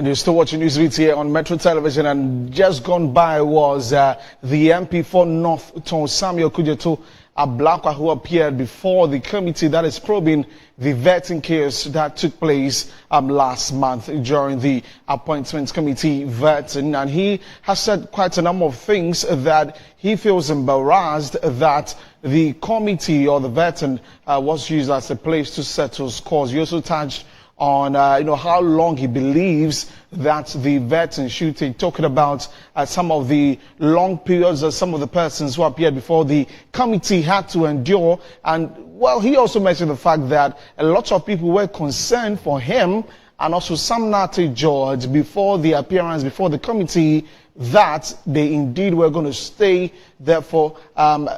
And you're still watching Newsbeat here on Metro Television, and just gone by was the MP for North Ton Samuel Kujeto Ablakwa, who appeared before the committee that is probing the vetting case that took place last month during the appointments committee vetting. And he has said quite a number of things that he feels embarrassed that the committee or the vetting was used as a place to settle scores. He also touched on how long he believes that the vetting should take, talking about some of the long periods that some of the persons who appeared before the committee had to endure. And well, he also mentioned the fact that a lot of people were concerned for him and also Sam Nartey George before the appearance before the committee, that they indeed were going to stay there for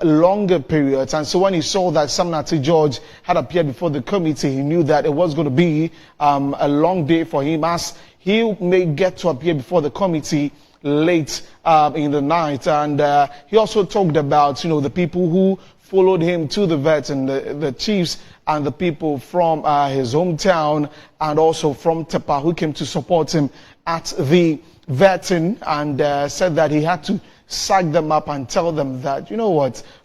longer periods. And so when he saw that Sam Nartey George had appeared before the committee, he knew that it was going to be a long day for him, as he may get to appear before the committee late in the night. And he also talked about, the people who followed him to the vet, and the chiefs and the people from his hometown and also from Tepa who came to support him at the vetting, and said that he had to psych them up and tell them that,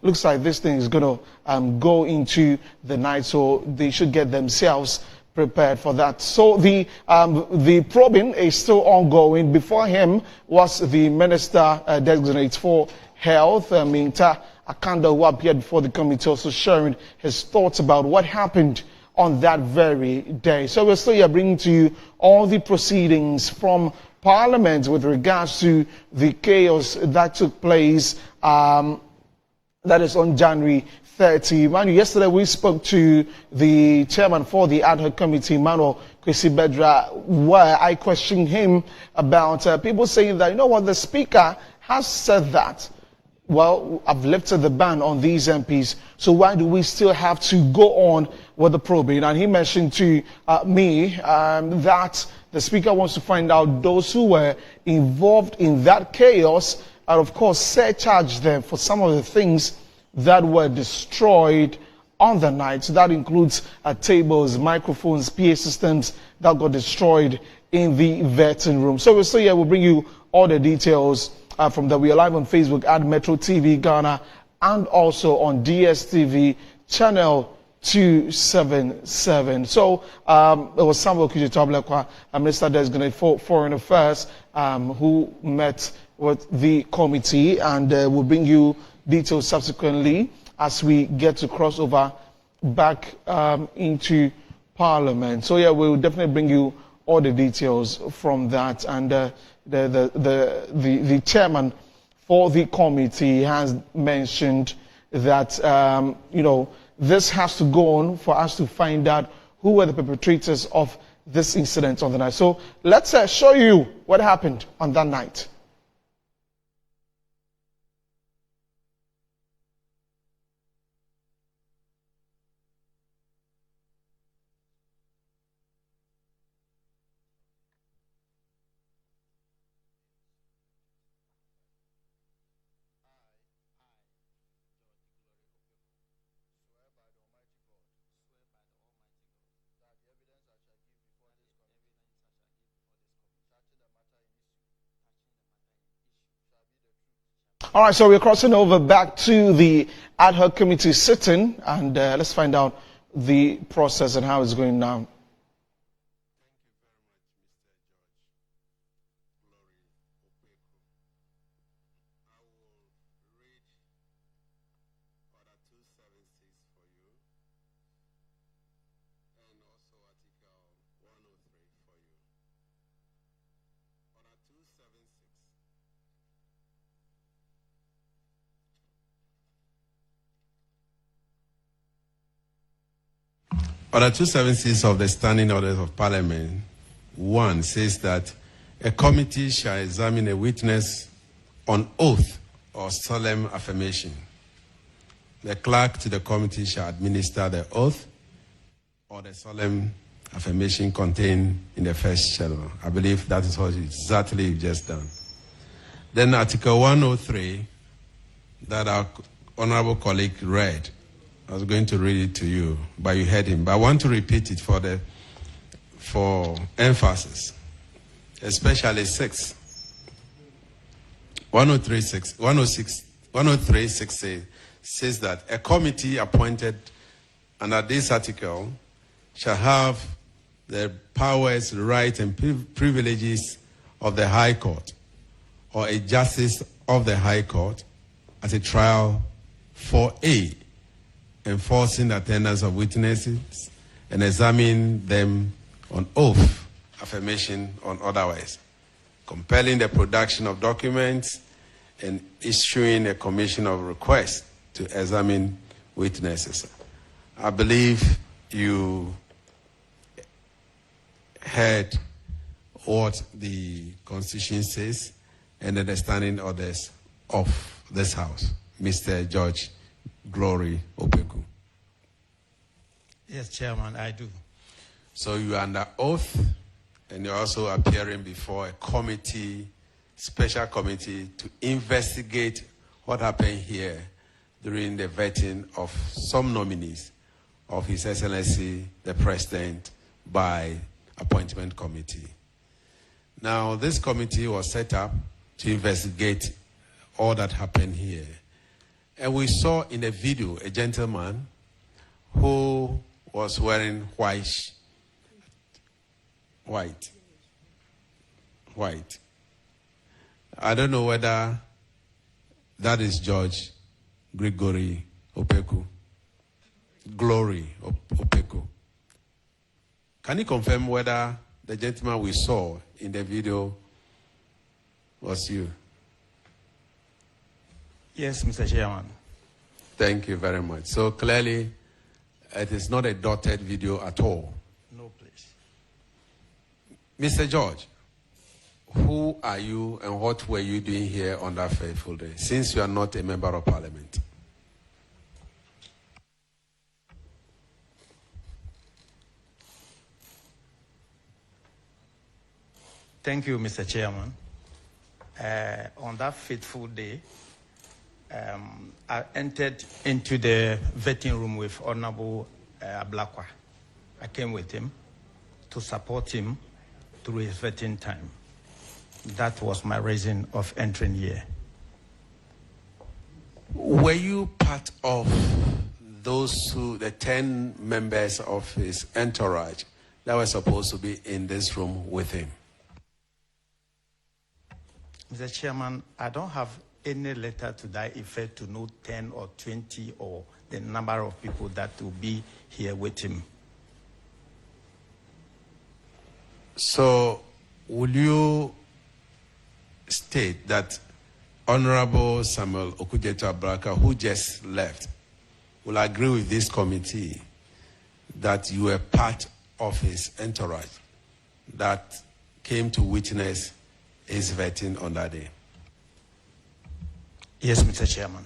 looks like this thing is going to go into the night, so they should get themselves prepared for that. So the probing is still ongoing. Before him was the Minister Designate for Health, Minta Akanda, who appeared before the committee, also sharing his thoughts about what happened on that very day. So we're still here bringing to you all the proceedings from Parliament with regards to the chaos that took place, that is on January 30. Yesterday we spoke to the chairman for the ad hoc committee, Manuel Kwesi Bedra, where I questioned him about people saying that, the speaker has said that, well, I've lifted the ban on these MPs, so why do we still have to go on with the probing? And he mentioned to me that the speaker wants to find out those who were involved in that chaos and, of course, surcharge them for some of the things that were destroyed on the night. So that includes tables, microphones, PA systems that got destroyed in the vetting room. So we're still here. We'll bring you all the details from that. We are live on Facebook at Metro TV Ghana and also on DSTV channel 277. So it was Samuel Kujeto Ablakwa, Minister Designate for Foreign Affairs, who met with the committee, and we'll bring you details subsequently as we get to cross over back into Parliament. So yeah, we'll definitely bring you all the details from that. And the chairman for the committee has mentioned that this has to go on for us to find out who were the perpetrators of this incident on the night. So let's show you what happened on that night. All right, so we're crossing over back to the ad hoc committee sitting, and let's find out the process and how it's going now. Order 276 of the Standing Orders of Parliament 1 says that a committee shall examine a witness on oath or solemn affirmation. The clerk to the committee shall administer the oath or the solemn affirmation contained in the first schedule. I believe that is what exactly you've just done. Then Article 103 that our honorable colleague read. I was going to read it to you, but you heard him. But I want to repeat it for emphasis. especially 103.6 says that a committee appointed under this article shall have the powers, rights, and privileges of the High Court or a justice of the High Court at a trial for A, enforcing the attendance of witnesses and examining them on oath, affirmation, or otherwise, compelling the production of documents and issuing a commission of requests to examine witnesses. I believe you heard what the Constitution says and the standing orders of this House. Mr. George Glory Opeku. Yes, Chairman, I do. So you are under oath, and you're also appearing before a committee, special committee, to investigate what happened here during the vetting of some nominees of His Excellency the President by appointment committee. Now, this committee was set up to investigate all that happened here. And we saw in the video a gentleman who was wearing white. I don't know whether that is George Gregory Opeku. Glory Opeku. Can you confirm whether the gentleman we saw in the video was you? Yes, Mr. Chairman. Thank you very much. So clearly, it is not a dotted video at all. No, please. Mr. George, who are you and what were you doing here on that fateful day, since you are not a member of Parliament? Thank you, Mr. Chairman. On that fateful day, I entered into the vetting room with Honorable Ablakwa. I came with him to support him through his vetting time. That was my reason of entering here. Were you part of the 10 members of his entourage that were supposed to be in this room with him? Mr. Chairman, I don't have any letter to that effect to know 10 or 20 or the number of people that will be here with him. So, will you state that Honorable Samuel Okudzeto-Ablakwa, who just left, will agree with this committee that you were part of his entourage that came to witness his vetting on that day? Yes, Mr. Chairman.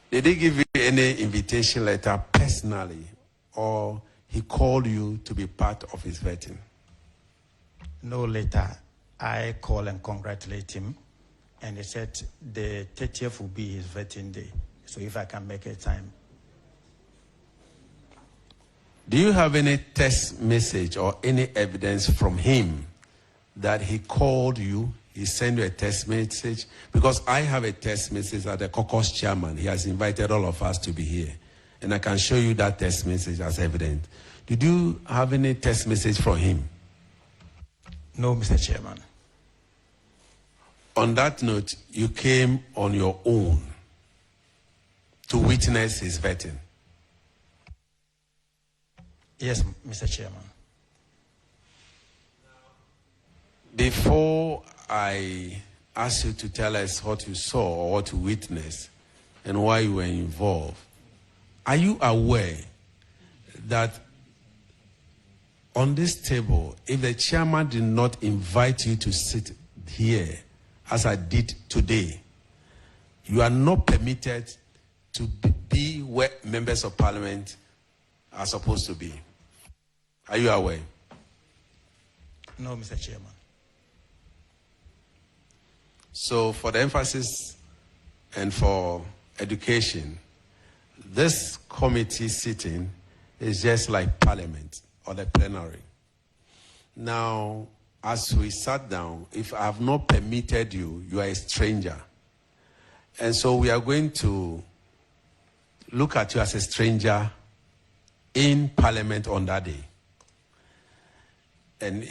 Did he give you any invitation letter personally, or he called you to be part of his vetting? No letter. I call and congratulate him, and he said the 30th will be his vetting day, so if I can make a time. Do you have any text message or any evidence from him that he called you, he sent you a text message? Because I have a text message that the caucus chairman, he has invited all of us to be here, and I can show you that text message as evidence. Did you have any text message from him? No, Mr. Chairman. On that note, you came on your own to witness his vetting. Yes, Mr. Chairman. Before I ask you to tell us what you saw or what you witnessed and why you were involved, are you aware that on this table, if the chairman did not invite you to sit here, as I did today, you are not permitted to be where members of parliament are supposed to be? Are you aware? No, Mr. Chairman. So for the emphasis and for education, this committee sitting is just like parliament or the plenary. Now, as we sat down, if I have not permitted you, you are a stranger. And so we are going to look at you as a stranger in Parliament on that day. And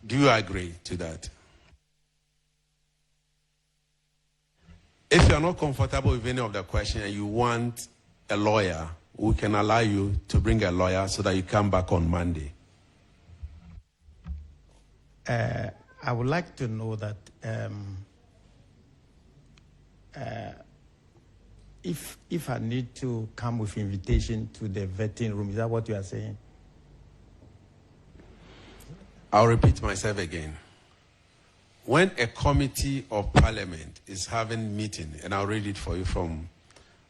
do you agree to that? If you are not comfortable with any of the questions and you want a lawyer, we can allow you to bring a lawyer so that you come back on Monday. I would like to know that if I need to come with invitation to the vetting room, is that what you are saying? I'll repeat myself again. When a committee of parliament is having meeting, and I'll read it for you from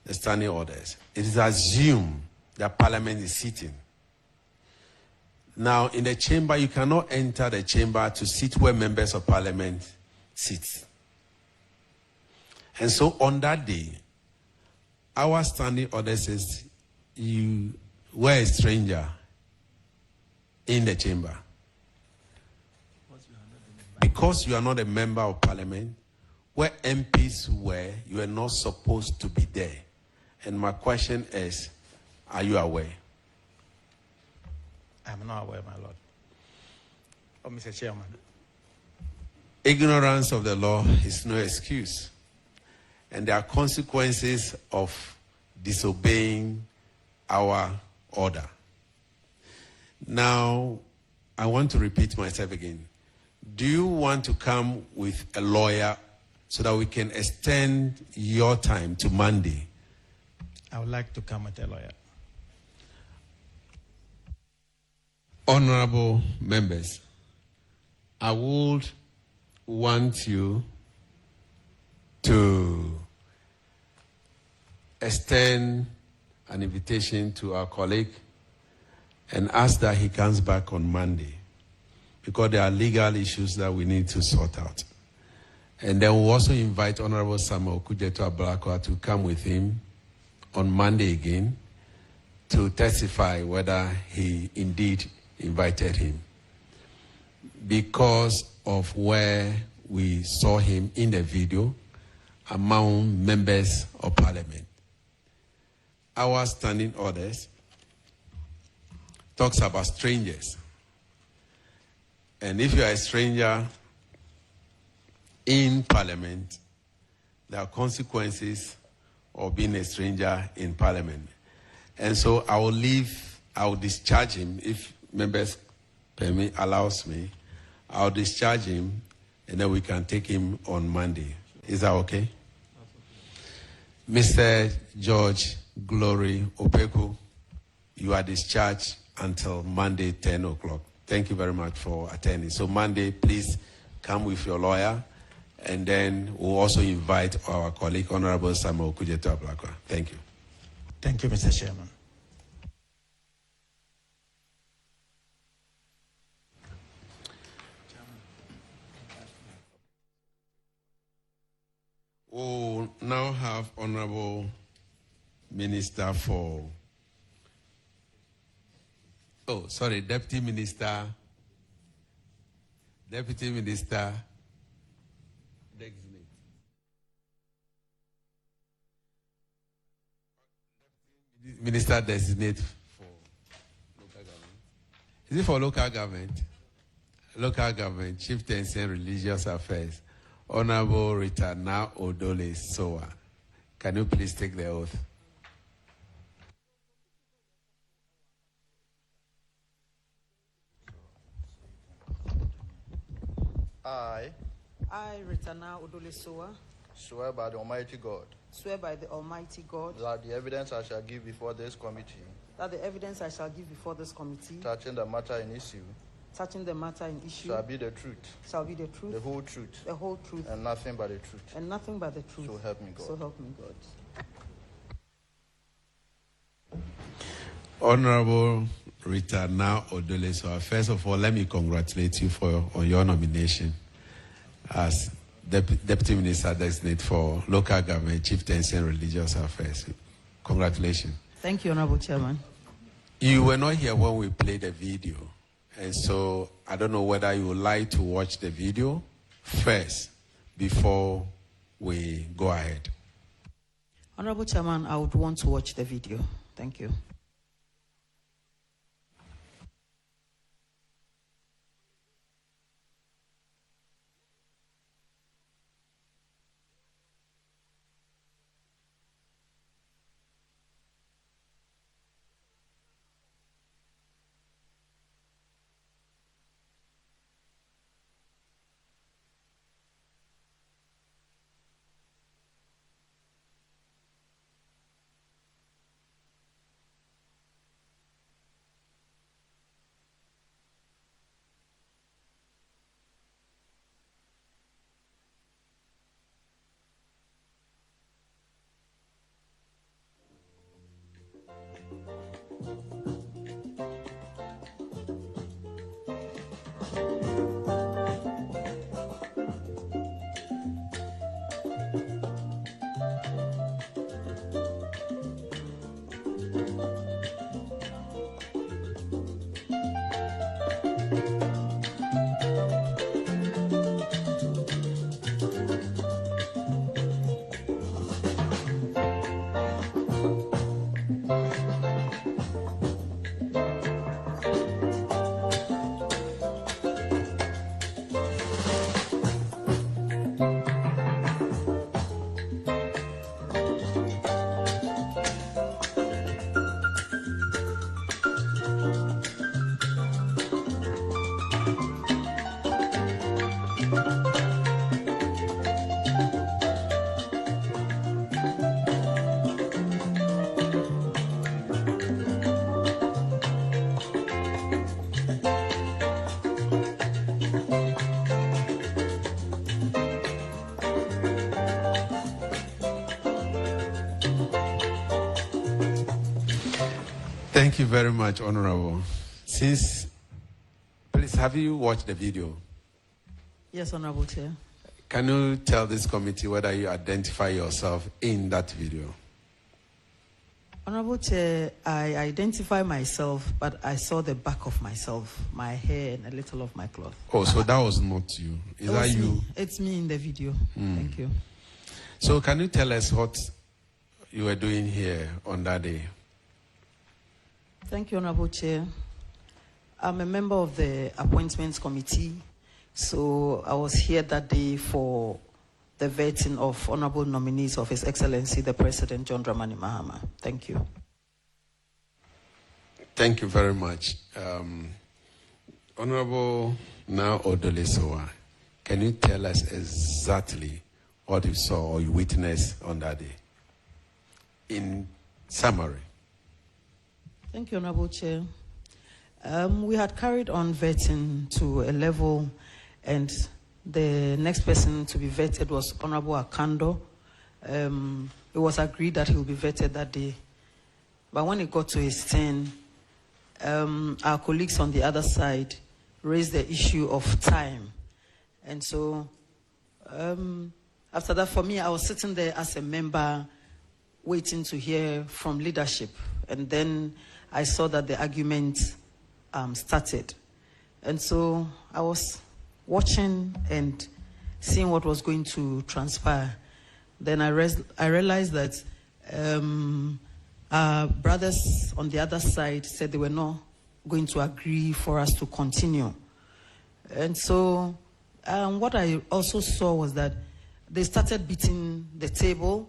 the standing orders, it is assumed that parliament is sitting. Now, in the chamber, you cannot enter the chamber to sit where members of parliament sit. And so on that day, our standing order says you were a stranger in the chamber. Because you are not a member of parliament, where MPs were, you are not supposed to be there. And my question is, are you aware? I'm not aware, my lord. Oh, Mr. Chairman. Ignorance of the law is no excuse. And there are consequences of disobeying our order. Now, I want to repeat myself again. Do you want to come with a lawyer so that we can extend your time to Monday? I would like to come with a lawyer. Honorable members, I would want you to extend an invitation to our colleague and ask that he comes back on Monday, because there are legal issues that we need to sort out. And then we'll also invite Honorable Samuel Kujeto Ablakwa to come with him on Monday again to testify whether he indeed invited him, because of where we saw him in the video among members of parliament. Our standing orders talks about strangers. And if you are a stranger in parliament, there are consequences of being a stranger in parliament. And so I will discharge him if members permit, allows me. I'll discharge him and then we can take him on Monday. Is that okay? Mr. George Glory Opeku, you are discharged until Monday, 10 o'clock. Thank you very much for attending. So Monday, please come with your lawyer, and then we'll also invite our colleague, Honorable Samuel Kujeto Ablakwa. Thank you. Thank you, Mr. Chairman. We'll now have Honorable Minister for... Oh, sorry, Deputy Minister Designate. Minister Designate for local government. Is it for local government? Local government, Chieftaincy and Religious Affairs. Honorable Rita Na Odole Sowa. Can you please take the oath? I, Ritana Odolesowa, Swear by the Almighty God swear by the Almighty God that the evidence I shall give before this committee that the evidence I shall give before this committee touching the matter in issue shall be the truth, the whole truth, and nothing but the truth. So help me God. So help me God. Honorable Rita Na Odole Sowa, first of all, let me congratulate you on your nomination as Deputy Minister Designate for Local Government, Chieftaincy and Religious Affairs. Congratulations. Thank you, Honorable Chairman. You were not here when we played the video, and so I don't know whether you would like to watch the video first before we go ahead. Honorable Chairman, I would want to watch the video. Thank you. Thank you very much, Honorable. Please, have you watched the video? Yes, Honorable Chair. Can you tell this committee whether you identify yourself in that video? Honorable Chair, I identify myself, but I saw the back of myself, my hair and a little of my cloth. Oh, so that was not you. Is that you? Me. It's me in the video. Thank you. So can you tell us what you were doing here on that day? Thank you, Honorable Chair. I'm a member of the Appointments Committee, so I was here that day for the vetting of honorable nominees of His Excellency, the President, John Dramani Mahama. Thank you. Thank you very much. Honorable Now Odolesowa, can you tell us exactly what you saw or you witnessed on that day? In summary. Thank you, Honorable Chair. We had carried on vetting to a level, and the next person to be vetted was Honorable Akando. It was agreed that he will be vetted that day. But when it got to his turn, our colleagues on the other side raised the issue of time. And so after that, for me, I was sitting there as a member waiting to hear from leadership. And then I saw that the argument started. And so I was watching and seeing what was going to transpire. Then I realized that our brothers on the other side said they were not going to agree for us to continue. And so what I also saw was that they started beating the table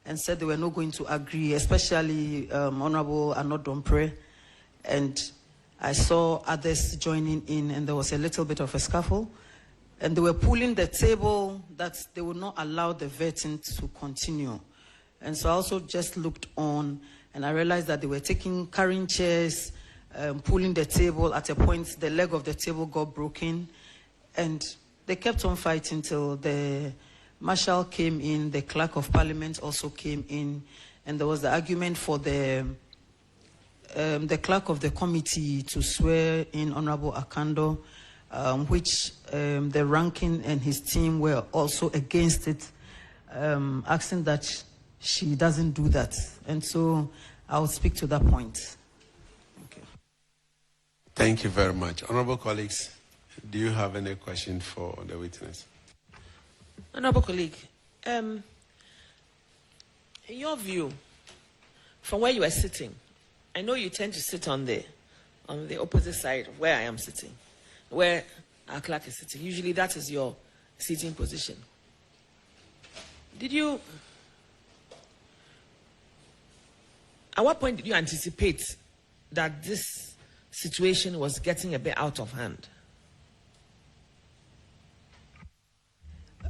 and said they were not going to agree, especially Honorable Arnaud Dompre. And I saw others joining in, and there was a little bit of a scuffle. And they were pulling the table that they would not allow the vetting to continue. And so I also just looked on, and I realized that they were carrying chairs, pulling the table. At a point, the leg of the table got broken. And they kept on fighting till the Marshal came in, the Clerk of Parliament also came in, and there was the argument for the Clerk of the Committee to swear in Honorable Akando, which the ranking and his team were also against it, asking that she doesn't do that. And so I'll speak to that point. Thank you very much. Honorable colleagues, Do you have any question for the witness? Honorable colleague, in your view, from where you are sitting, I know you tend to sit on the opposite side of where I am sitting, where our clerk is sitting. Usually that is your seating position. At what point did you anticipate that this situation was getting a bit out of hand?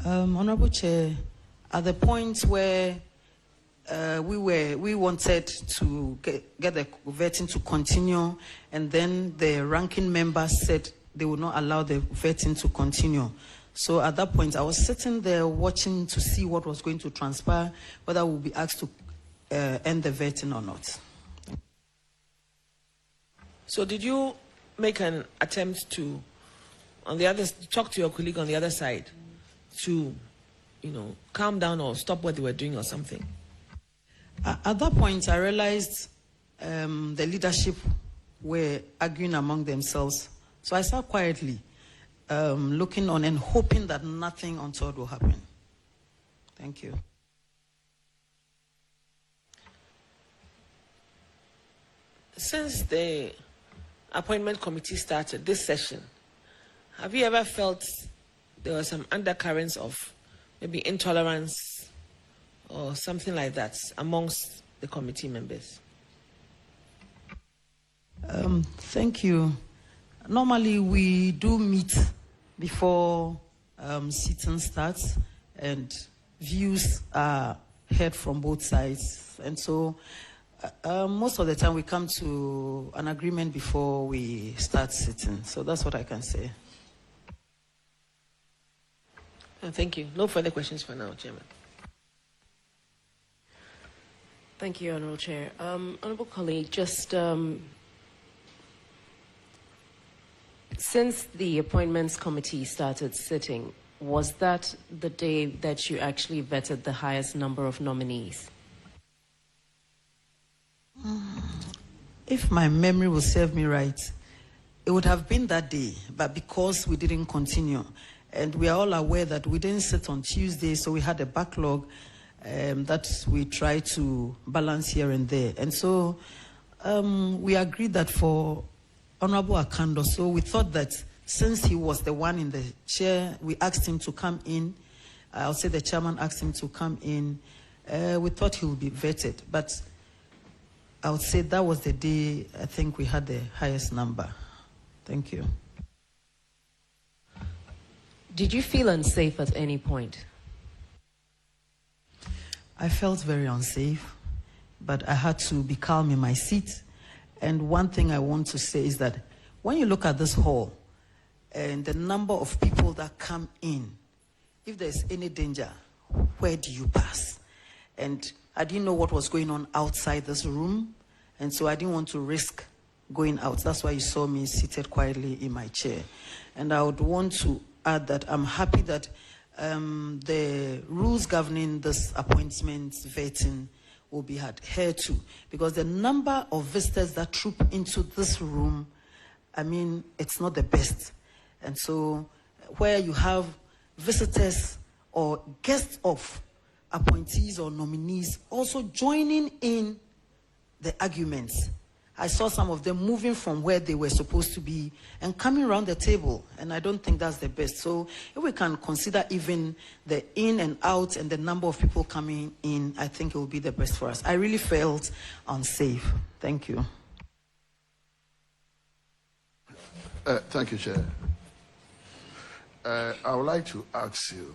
Honorable Chair, at the point where we wanted to get the vetting to continue, and then the ranking member said they would not allow the vetting to continue. So at that point, I was sitting there watching to see what was going to transpire, whether we'll be asked to end the vetting or not. So did you make an attempt to, talk to your colleague on the other side to, calm down or stop what they were doing or something? At that point, I realized the leadership were arguing among themselves. So I sat quietly, looking on and hoping that nothing untoward will happen. Thank you. Since the appointment committee started this session, have you ever felt there were some undercurrents of maybe intolerance or something like that amongst the committee members? Thank you. Normally, we do meet before sitting starts, and views are heard from both sides. And so most of the time we come to an agreement before we start sitting. So that's what I can say. Thank you. No further questions for now, Chairman. Thank you, Honourable Chair. Honourable colleague, just since the Appointments Committee started sitting, was that the day that you actually vetted the highest number of nominees? If my memory will serve me right, it would have been that day, but because we didn't continue, and we are all aware that we didn't sit on Tuesday, so we had a backlog that we try to balance here and there. And so we agreed that for Honorable Akando, so we thought that since he was the one in the chair, we asked him to come in. I'll say the chairman asked him to come in. We thought he would be vetted, but I would say that was the day I think we had the highest number. Thank you. Did you feel unsafe at any point? I felt very unsafe, but I had to be calm in my seat. And one thing I want to say is that when you look at this hall and the number of people that come in, if there's any danger, where do you pass? And I didn't know what was going on outside this room, and so I didn't want to risk going out. That's why you saw me seated quietly in my chair. And I would want to add that I'm happy that the rules governing this appointment vetting will be adhered to, because the number of visitors that troop into this room, I mean, it's not the best. And so where you have visitors or guests of appointees or nominees also joining in the arguments, I saw some of them moving from where they were supposed to be and coming around the table, and I don't think that's the best. So if we can consider even the in and out and the number of people coming in, I think it will be the best for us. I really felt unsafe. Thank you. Thank you, Chair. I would like to ask you,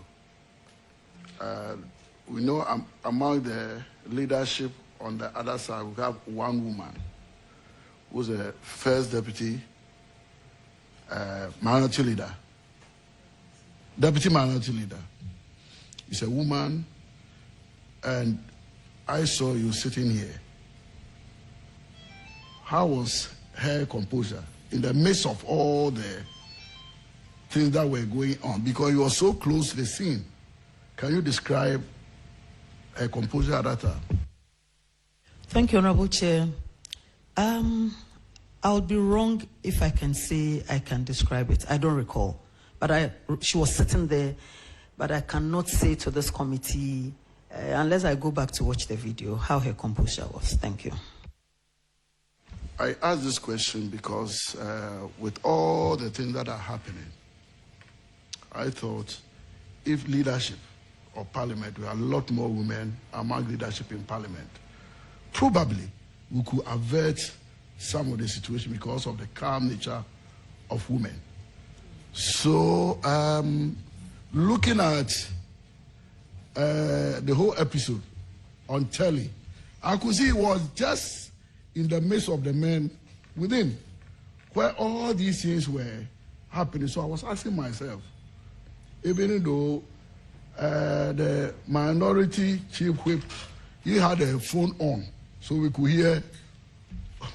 we know among the leadership on the other side, we have one woman who's the first deputy minority leader. Deputy minority leader. She's a woman, and I saw you sitting here. How was her composure in the midst of all the things that were going on? Because you were so close to the scene. Can you describe her composure at that time? Thank you, Honorable Chair. I would be wrong if I can say I can describe it. I don't recall. But she was sitting there, but I cannot say to this committee, unless I go back to watch the video, how her composure was. Thank you. I ask this question because with all the things that are happening, I thought if leadership of parliament, we have a lot more women among leadership in parliament, probably we could avert some of the situation because of the calm nature of women. So, looking at the whole episode on telly, I could see it was just in the midst of the men within where all these things were happening. So I was asking myself, even though the minority chief whip, he had a phone on, so we could hear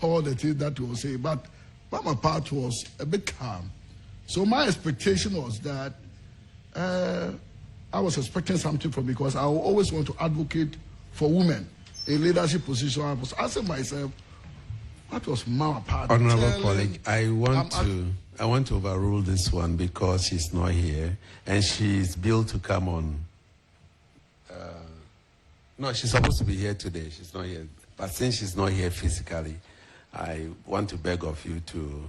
all the things that he was saying, but Mama part was a bit calm. So my expectation was that I was expecting something from, because I always want to advocate for women in leadership position. I was asking myself, what was Mama part? Honorable colleague, I want to overrule this one because she's not here, and she's billed to come on. No, she's supposed to be here today. She's not here. But since she's not here physically, I want to beg of you to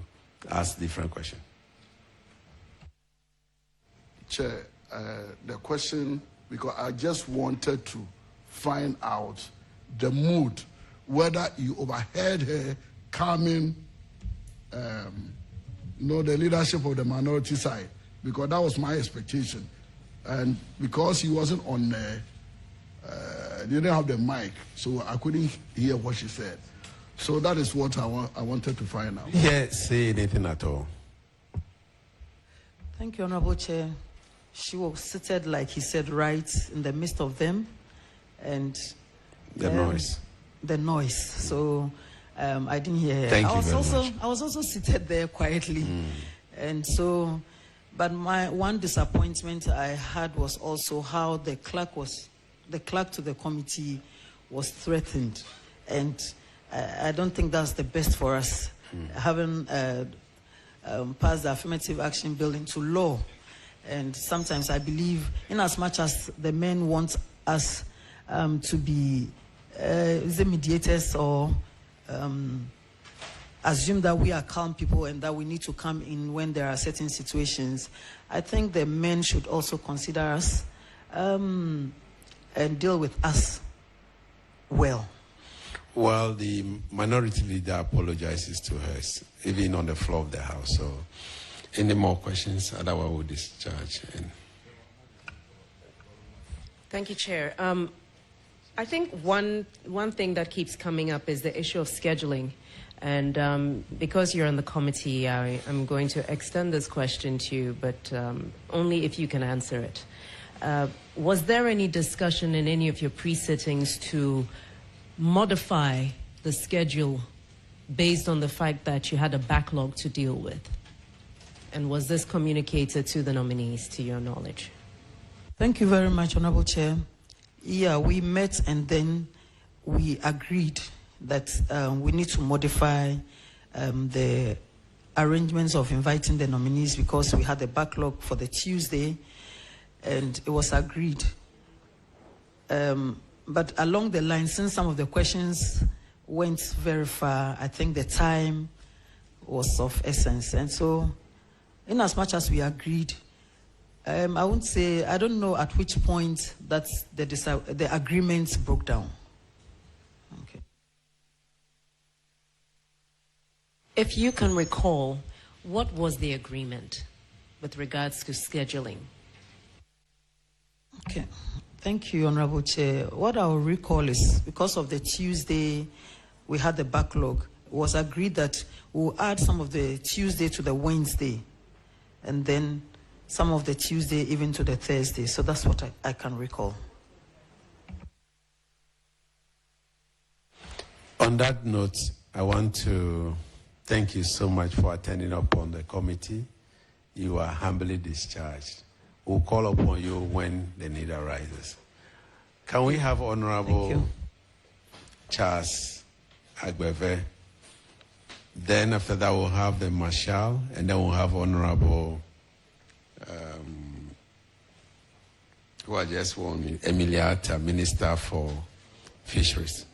ask different question. Chair, the question, because I just wanted to find out the mood, whether you overheard her calming, the leadership of the minority side, because that was my expectation. And because he wasn't on didn't have the mic, so I couldn't hear what she said. So that is what I wanted to find out. Yeah, say anything at all. Thank you, Honorable Chair. She was seated, like he said, right in the midst of them, and the noise. The noise. So I didn't hear her. Thank you very much. I was also seated there quietly, and so. But my one disappointment I had was also how the clerk to the committee was threatened, and I don't think that's the best for us, having passed the affirmative action bill into law. And sometimes I believe, in as much as the men want us to be the mediators, or assume that we are calm people and that we need to come in when there are certain situations, I think the men should also consider us and deal with us well. Well, the minority leader apologizes to her, even on the floor of the House. So, any more questions? Otherwise, we'll discharge. Thank you, Chair. I think one thing that keeps coming up is the issue of scheduling. And because you're on the committee, I'm going to extend this question to you, but only if you can answer it. Was there any discussion in any of your pre-sittings to modify the schedule based on the fact that you had a backlog to deal with? And was this communicated to the nominees, to your knowledge? Thank you very much, Honorable Chair. Yeah, we met and then we agreed that we need to modify the arrangements of inviting the nominees because we had a backlog for the Tuesday, and it was agreed. But along the line, since some of the questions went very far, I think the time was of essence. And so, in as much as we agreed, I won't say, I don't know at which point that the agreement broke down. Okay. If you can recall, what was the agreement with regards to scheduling? Okay. Thank you, Honorable Chair. What I'll recall is, because of the Tuesday, we had the backlog. It was agreed that we'll add some of the Tuesday to the Wednesday, and then some of the Tuesday even to the Thursday. So that's what I can recall. On that note, I want to thank you so much for attending upon the committee. You are humbly discharged. We'll call upon you when the need arises. Can we have Honorable Charles Agbeve Then after that, we'll have the Marshal, and then we'll have Honorable, who I just won, Emiliata, Minister for Fisheries.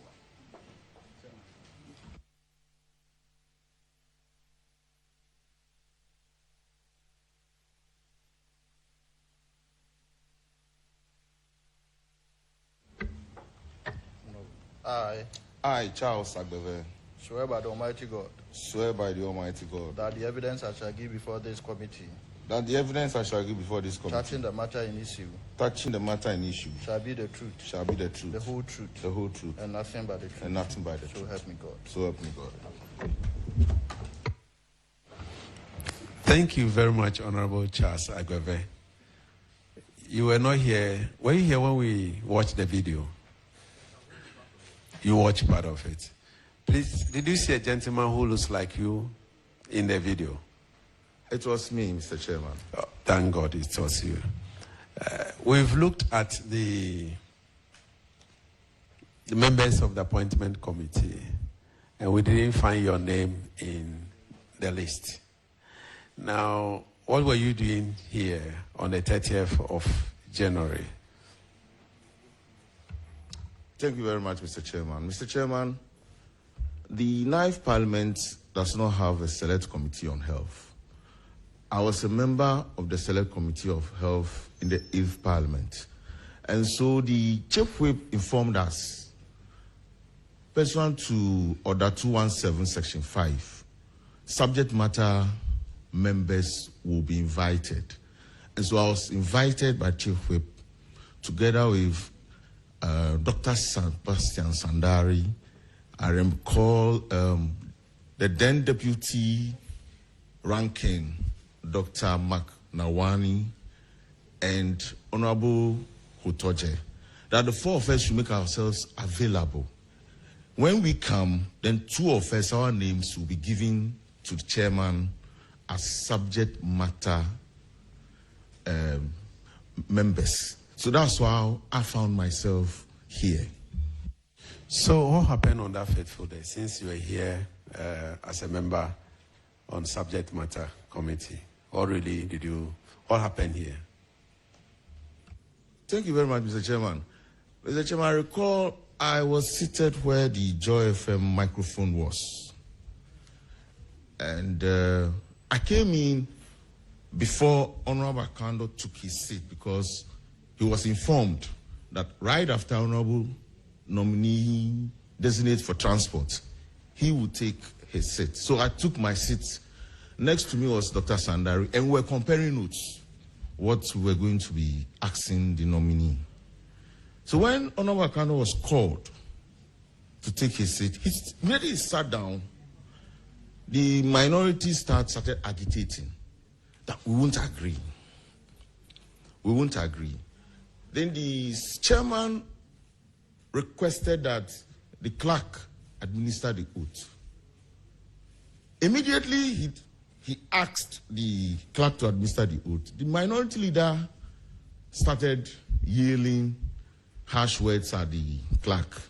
I, Charles Agbeve, Swear by the Almighty God swear by the Almighty God that the evidence I shall give before this committee that the evidence I shall give before this committee touching the matter in issue shall be the truth, the whole truth, and nothing but the truth. So help me God. So help me God. Thank you very much, Honorable Charles Agbeve. You were not here. Were you here when we watched the video? You watched part of it. Please, did you see a gentleman who looks like you in the video? It was me, Mr. Chairman. Oh, thank God it was you. We've looked at the members of the appointment committee, and we didn't find your name in the list. Now, what were you doing here on the 30th of January? Thank you very much, Mr. Chairman. Mr. Chairman, the 9th Parliament does not have a select committee on health. I was a member of the Select Committee of Health in the 8th Parliament. And so the Chief Whip informed us, pursuant to Order 217, Section 5, subject matter members will be invited. And so I was invited by Chief Whip, together with Dr. Sebastian Sandari. I recall the then Deputy Ranking, Dr. Mark Nawani, and Honorable Hutoje, that the four of us should make ourselves available. When we come, then two of us, our names will be given to the chairman as subject matter members. So that's why I found myself here. So what happened on that fateful day, since you were here as a member on subject matter committee? What happened here? Thank you very much, Mr. Chairman. Mr. Chairman, I recall I was seated where the Joy FM microphone was. And I came in before Honorable Akando took his seat, because he was informed that right after Honorable nominee designate for transport, he would take his seat. So I took my seat. Next to me was Dr. Sandari, and we were comparing notes, what we were going to be asking the nominee. So when Honorable Akando was called to take his seat, he immediately sat down. The minority started agitating that we won't agree. We won't agree. Then the chairman requested that the clerk administer the oath. Immediately, he asked the clerk to administer the oath. The minority leader started yelling harsh words at the clerk.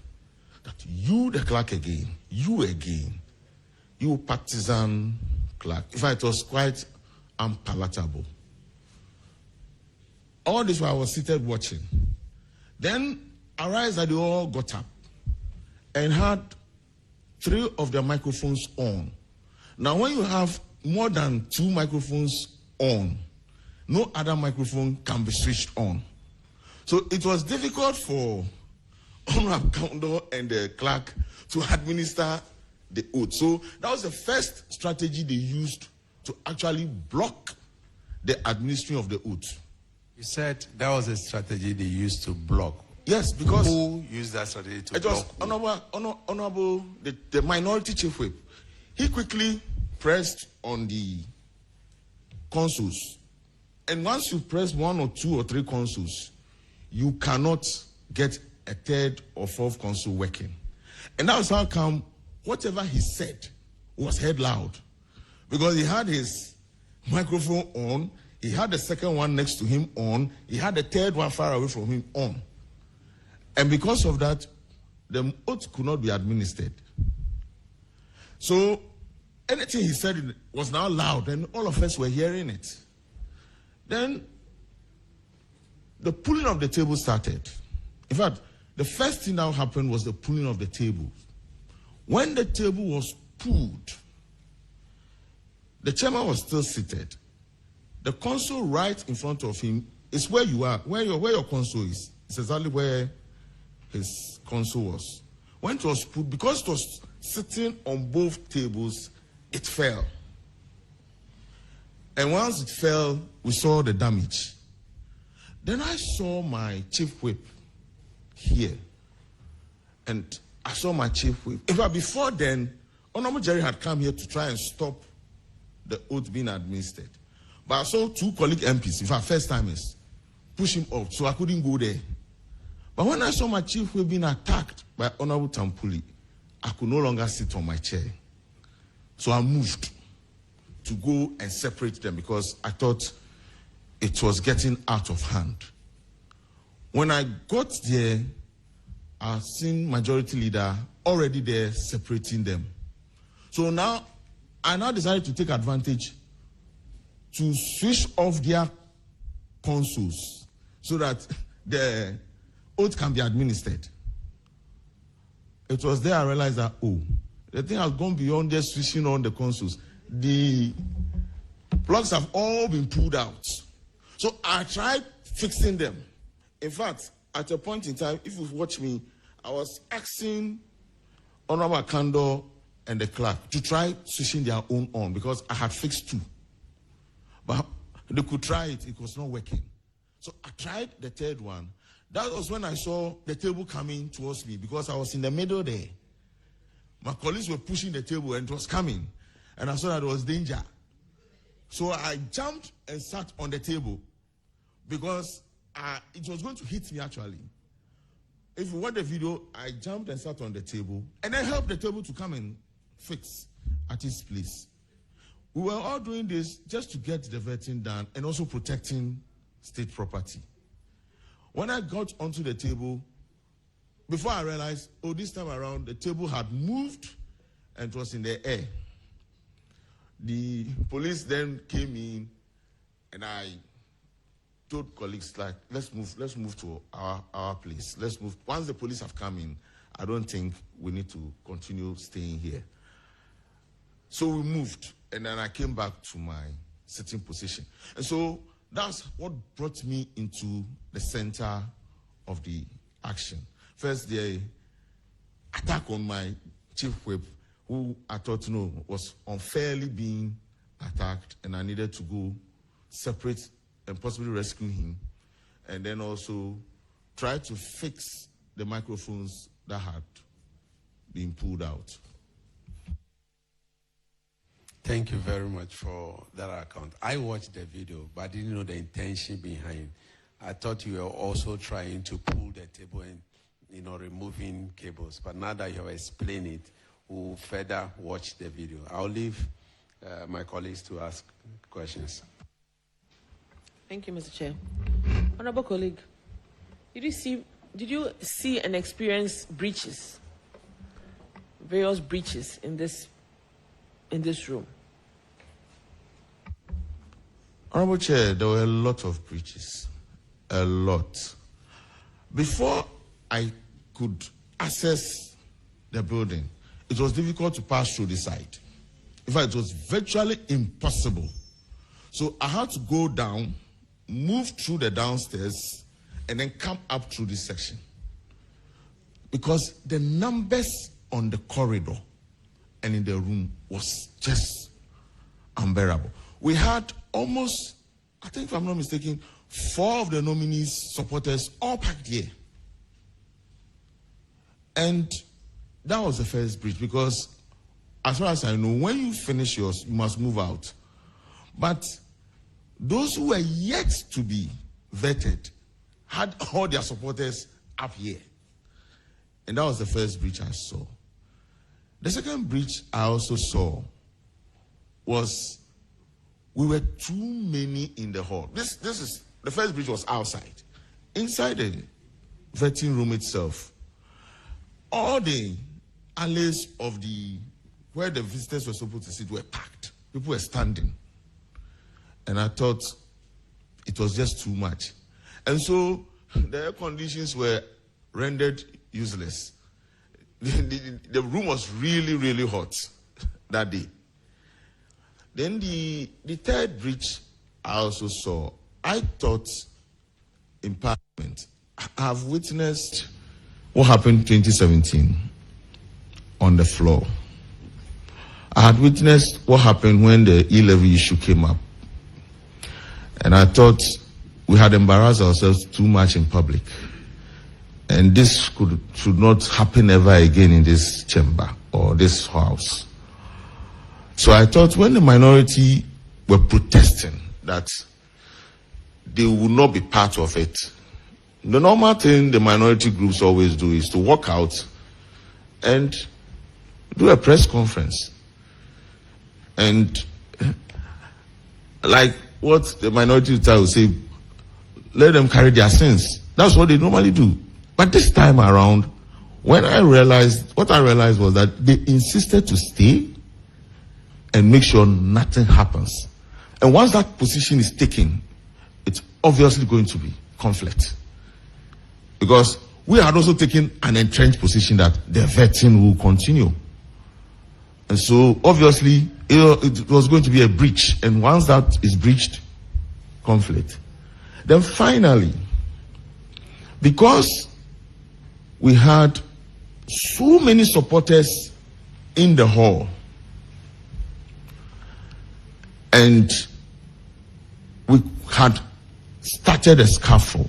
That you, the clerk again, you partisan clerk. In fact, it was quite unpalatable. All this while I was seated watching. Then arise that they all got up and had 3 of their microphones on. Now, when you have more than 2 microphones on, no other microphone can be switched on. So it was difficult for Honorable Akando and the clerk to administer the oath. So that was the first strategy they used to actually block the administering of the oath. You said that was a strategy they used to block. Yes, because who used that strategy to block? Honorable, the minority chief whip. He quickly pressed on the consoles. And once you press 1 or 2 or 3 consoles, you cannot get a 3rd or 4th console working. And that was how come whatever he said was heard loud. Because he had his microphone on, he had the 2nd one next to him on, he had the 3rd one far away from him on. And because of that, the oath could not be administered. So anything he said was now loud, and all of us were hearing it. Then the pulling of the table started. In fact, the first thing that happened was the pulling of the table. When the table was pulled, the chairman was still seated. The console right in front of him is where you are, where your console is. It's exactly where his console was. When it was pulled, because it was sitting on both tables, it fell. And once it fell, we saw the damage. Then I saw my chief whip here. And I saw my chief whip. In fact, before then, Honorable Jerry had come here to try and stop the oath being administered. But I saw two colleague MPs, in fact, first timers, push him up, so I couldn't go there. But when I saw my chief whip being attacked by Honorable Tampuli, I could no longer sit on my chair. So I moved to go and separate them because I thought it was getting out of hand. When I got there, I seen Majority Leader already there separating them. So now, I decided to take advantage to switch off their consoles so that the oath can be administered. It was there I realized that, the thing has gone beyond just switching on the consoles. The plugs have all been pulled out. So I tried fixing them. In fact, at a point in time, if you watch me, I was asking Honorable Akando and the clerk to try switching their own on because I had fixed two. But they could try it, it was not working. So I tried the third one. That was when I saw the table coming towards me because I was in the middle there. My colleagues were pushing the table and it was coming. And I saw that there was danger. So I jumped and sat on the table because it was going to hit me actually. If you watch the video, I jumped and sat on the table and then helped the table to come and fix at its place. We were all doing this just to get the vetting done and also protecting state property. When I got onto the table, before I realized, this time around, the table had moved and it was in the air. The police then came in and I told colleagues, like, let's move to our place. Let's move. Once the police have come in, I don't think we need to continue staying here. So we moved, and then I came back to my sitting position. And so that's what brought me into the center of the action. First, the attack on my chief whip, who I thought was unfairly being attacked, and I needed to go separate and possibly rescue him, and then also try to fix the microphones that had been pulled out. Thank you very much for that account. I watched the video, but I didn't know the intention behind. I thought you were also trying to pull the table and, removing cables. But now that you have explained it, we'll further watch the video. I'll leave my colleagues to ask questions. Thank you, Mr. Chair. Honorable colleague, did you see and experience breaches, various breaches in this room? Honorable Chair, there were a lot of breaches. A lot. Before I could access the building, it was difficult to pass through the site. In fact, it was virtually impossible. So I had to go down, move through the downstairs, and then come up through this section. Because the numbers on the corridor and in the room was just unbearable. We had almost, I think if I'm not mistaken, 4 of the nominees' supporters all packed here. And that was the first breach because as far as I know, when you finish yours, you must move out. But those who were yet to be vetted had all their supporters up here. And that was the first breach I saw. The second breach I also saw was we were too many in the hall. This is the first breach was outside. Inside the vetting room itself, all the alleys of the where the visitors were supposed to sit were packed. People were standing. And I thought it was just too much. And so the air conditions were rendered useless. The room was really, really hot that day. Then the third breach I also saw, I thought in Parliament, I've witnessed what happened in 2017 on the floor. I had witnessed what happened when the E-levy issue came up. And I thought we had embarrassed ourselves too much in public. And this should not happen ever again in this chamber or this house. So I thought when the minority were protesting that they would not be part of it, the normal thing the minority groups always do is to walk out and do a press conference. And like what the minority will say, let them carry their sins. That's what they normally do. But this time around, what I realized was that they insisted to stay and make sure nothing happens. And once that position is taken, it's obviously going to be conflict. Because we had also taken an entrenched position that the vetting will continue. And so obviously it was going to be a breach. And once that is breached, conflict. Then finally, because we had so many supporters in the hall, and we had started a scuffle,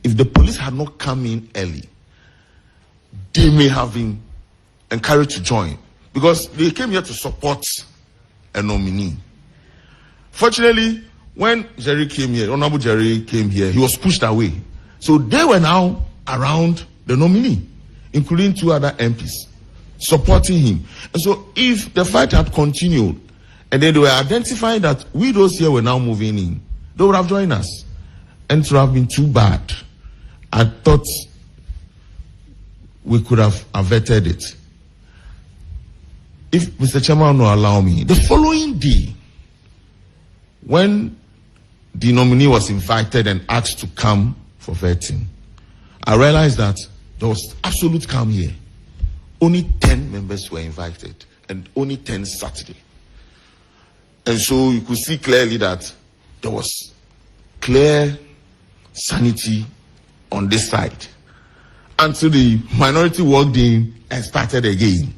if the police had not come in early, they may have been encouraged to join, because they came here to support a nominee. Fortunately, when Jerry came here, Honorable Jerry came here, he was pushed away. So they were now around the nominee, including 2 other MPs, supporting him. And so if the fight had continued, and then they were identifying that we those here were now moving in, they would have joined us. And it would have been too bad. I thought we could have averted it. If Mr. Chairman will allow me, the following day, when the nominee was invited and asked to come for vetting, I realized that there was absolute calm here. Only 10 members were invited, and only 10 Saturday. And so you could see clearly that there was clear sanity on this side until the minority walked in and started again.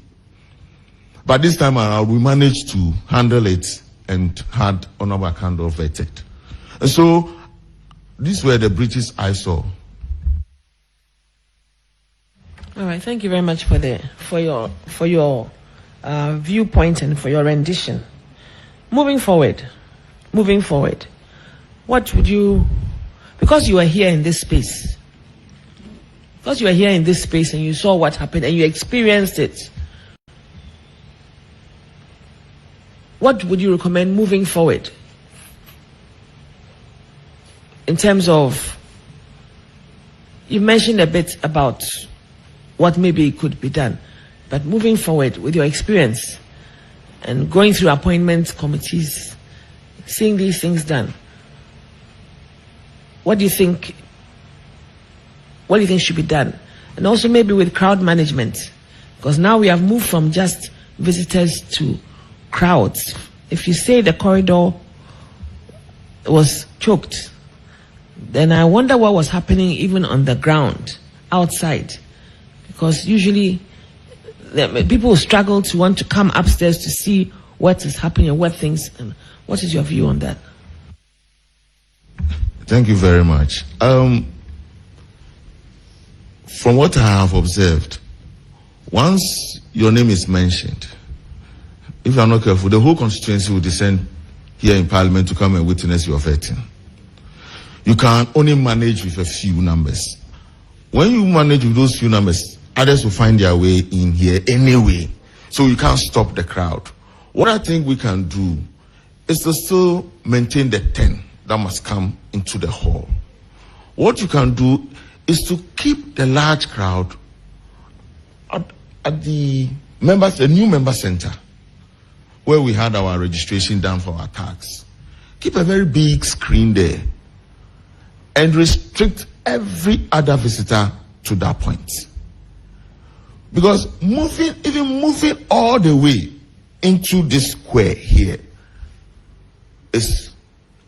But this time around, we managed to handle it and had Honorable Akando vetted. And so these were the breaches I saw. All right, thank you very much for your viewpoint and for your rendition. Moving forward, what would you, because you were here in this space, and you saw what happened and you experienced it, what would you recommend moving forward in terms of, you mentioned a bit about what maybe could be done, but moving forward with your experience and going through appointment committees, seeing these things done, what do you think should be done? And also maybe with crowd management, because now we have moved from just visitors to crowds. If you say the corridor was choked, then I wonder what was happening even on the ground, outside. Because usually people struggle to want to come upstairs to see what is happening and what things. And what is your view on that? Thank you very much. From what I have observed, once your name is mentioned, if you are not careful, the whole constituency will descend here in Parliament to come and witness your vetting. You can only manage with a few numbers. When you manage with those few numbers, others will find their way in here anyway. So you can't stop the crowd. What I think we can do is to still maintain the 10 that must come into the hall. What you can do is to keep the large crowd at the members, a new member center, where we had our registration done for our tax. Keep a very big screen there and restrict every other visitor to that point. Because even moving all the way into this square here is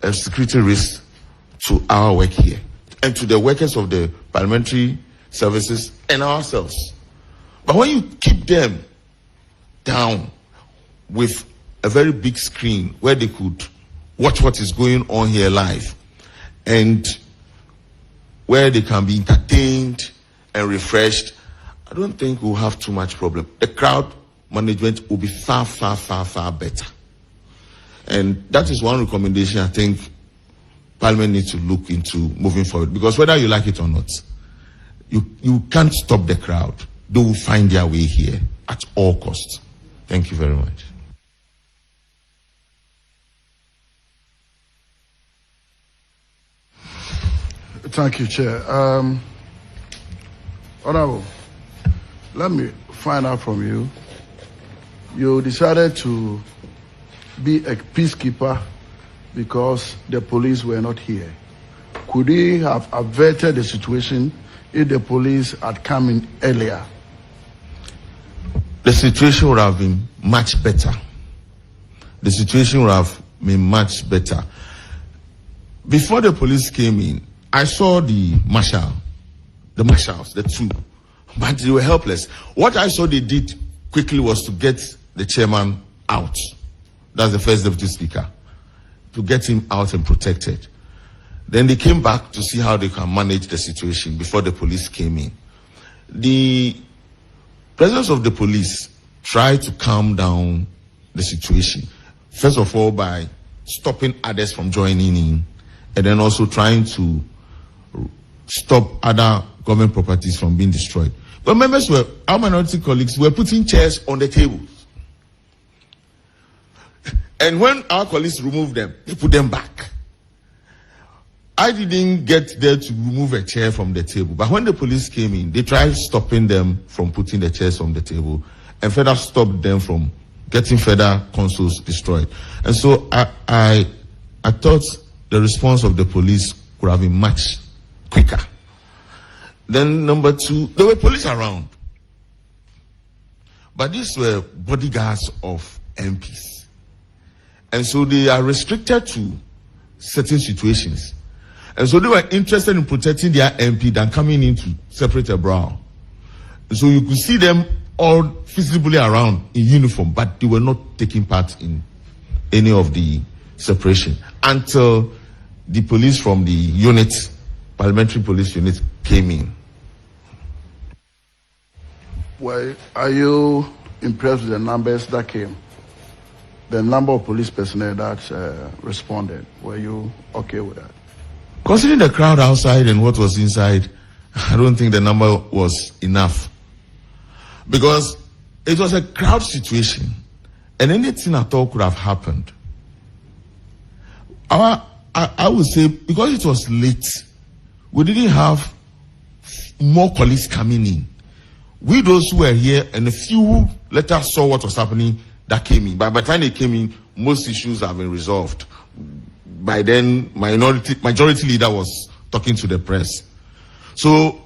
a security risk to our work here and to the workers of the parliamentary services and ourselves. But when you keep them down with a very big screen where they could watch what is going on here live and where they can be entertained and refreshed, I don't think we'll have too much problem. The crowd management will be far, far, far, far better. And that is one recommendation I think Parliament needs to look into moving forward. Because whether you like it or not, you can't stop the crowd. They will find their way here at all costs. Thank you very much. Thank you, Chair. Honorable, let me find out from you. You decided to be a peacekeeper because the police were not here. Could he have averted the situation if the police had come in earlier? The situation would have been much better. The situation would have been much better. Before the police came in, I saw the marshals, the two, but they were helpless. What I saw they did quickly was to get the chairman out. That's the first deputy speaker. To get him out and protected. Then they came back to see how they can manage the situation before the police came in. The presence of the police tried to calm down the situation. First of all, by stopping others from joining in, and then also trying to stop other government properties from being destroyed. But our minority colleagues were putting chairs on the tables. And when our colleagues removed them, they put them back. I didn't get there to remove a chair from the table. But when the police came in, they tried stopping them from putting the chairs on the table and further stopped them from getting further consoles destroyed. And so I thought the response of the police could have been much quicker. Then number two, there were police around. But these were bodyguards of MPs. And so they are restricted to certain situations. And so they were interested in protecting their MP than coming in to separate a brow. And so you could see them all visibly around in uniform, but they were not taking part in any of the separation until the police from the unit, parliamentary police unit, came in. Well, are you impressed with the numbers that came? The number of police personnel that responded, were you okay with that? Considering the crowd outside and what was inside, I don't think the number was enough. Because it was a crowd situation and anything at all could have happened. I would say because it was late, we didn't have more colleagues coming in. We those who were here and a few later saw what was happening that came in. By the time they came in, most issues have been resolved. By then, majority leader was talking to the press. So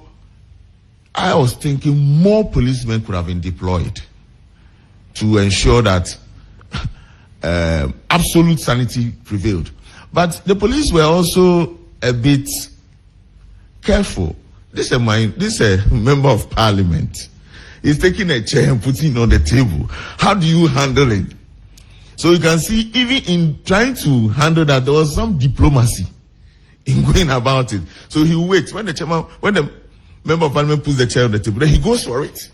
I was thinking more policemen could have been deployed to ensure that absolute sanity prevailed. But the police were also a bit careful. This is a member of parliament. He's taking a chair and putting it on the table. How do you handle it? So you can see, even in trying to handle that, there was some diplomacy in going about it. So he waits. When the member of parliament puts the chair on the table, then he goes for it.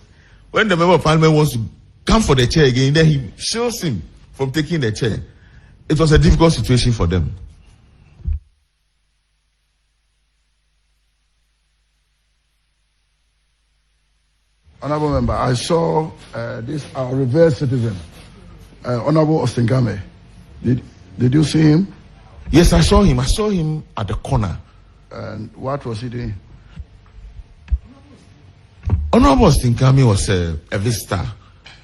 When the member of parliament wants to come for the chair again, then he shields him from taking the chair. It was a difficult situation for them. Honorable Member, I saw our reverse citizen, Honorable Ostingame. Did you see him? Yes, I saw him. I saw him at the corner. And what was he doing? Honorable Ostingame was a visitor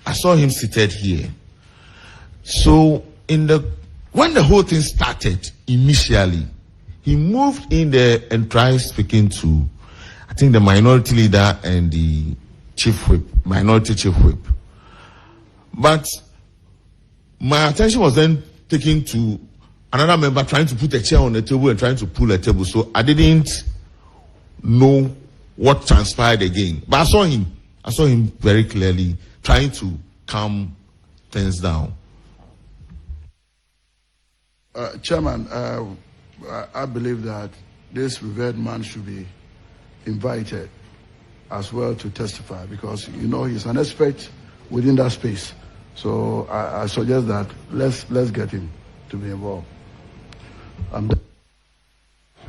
I saw him seated here. So when the whole thing started, initially, he moved in there and tried speaking to, I think, the minority leader and the minority chief whip. But my attention was then taken to another member trying to put a chair on the table and trying to pull a table. So I didn't know what transpired again. But I saw him very clearly trying to calm things down. Chairman, I believe that this revered man should be invited as well to testify because, he's an expert within that space. So I suggest that let's get him to be involved.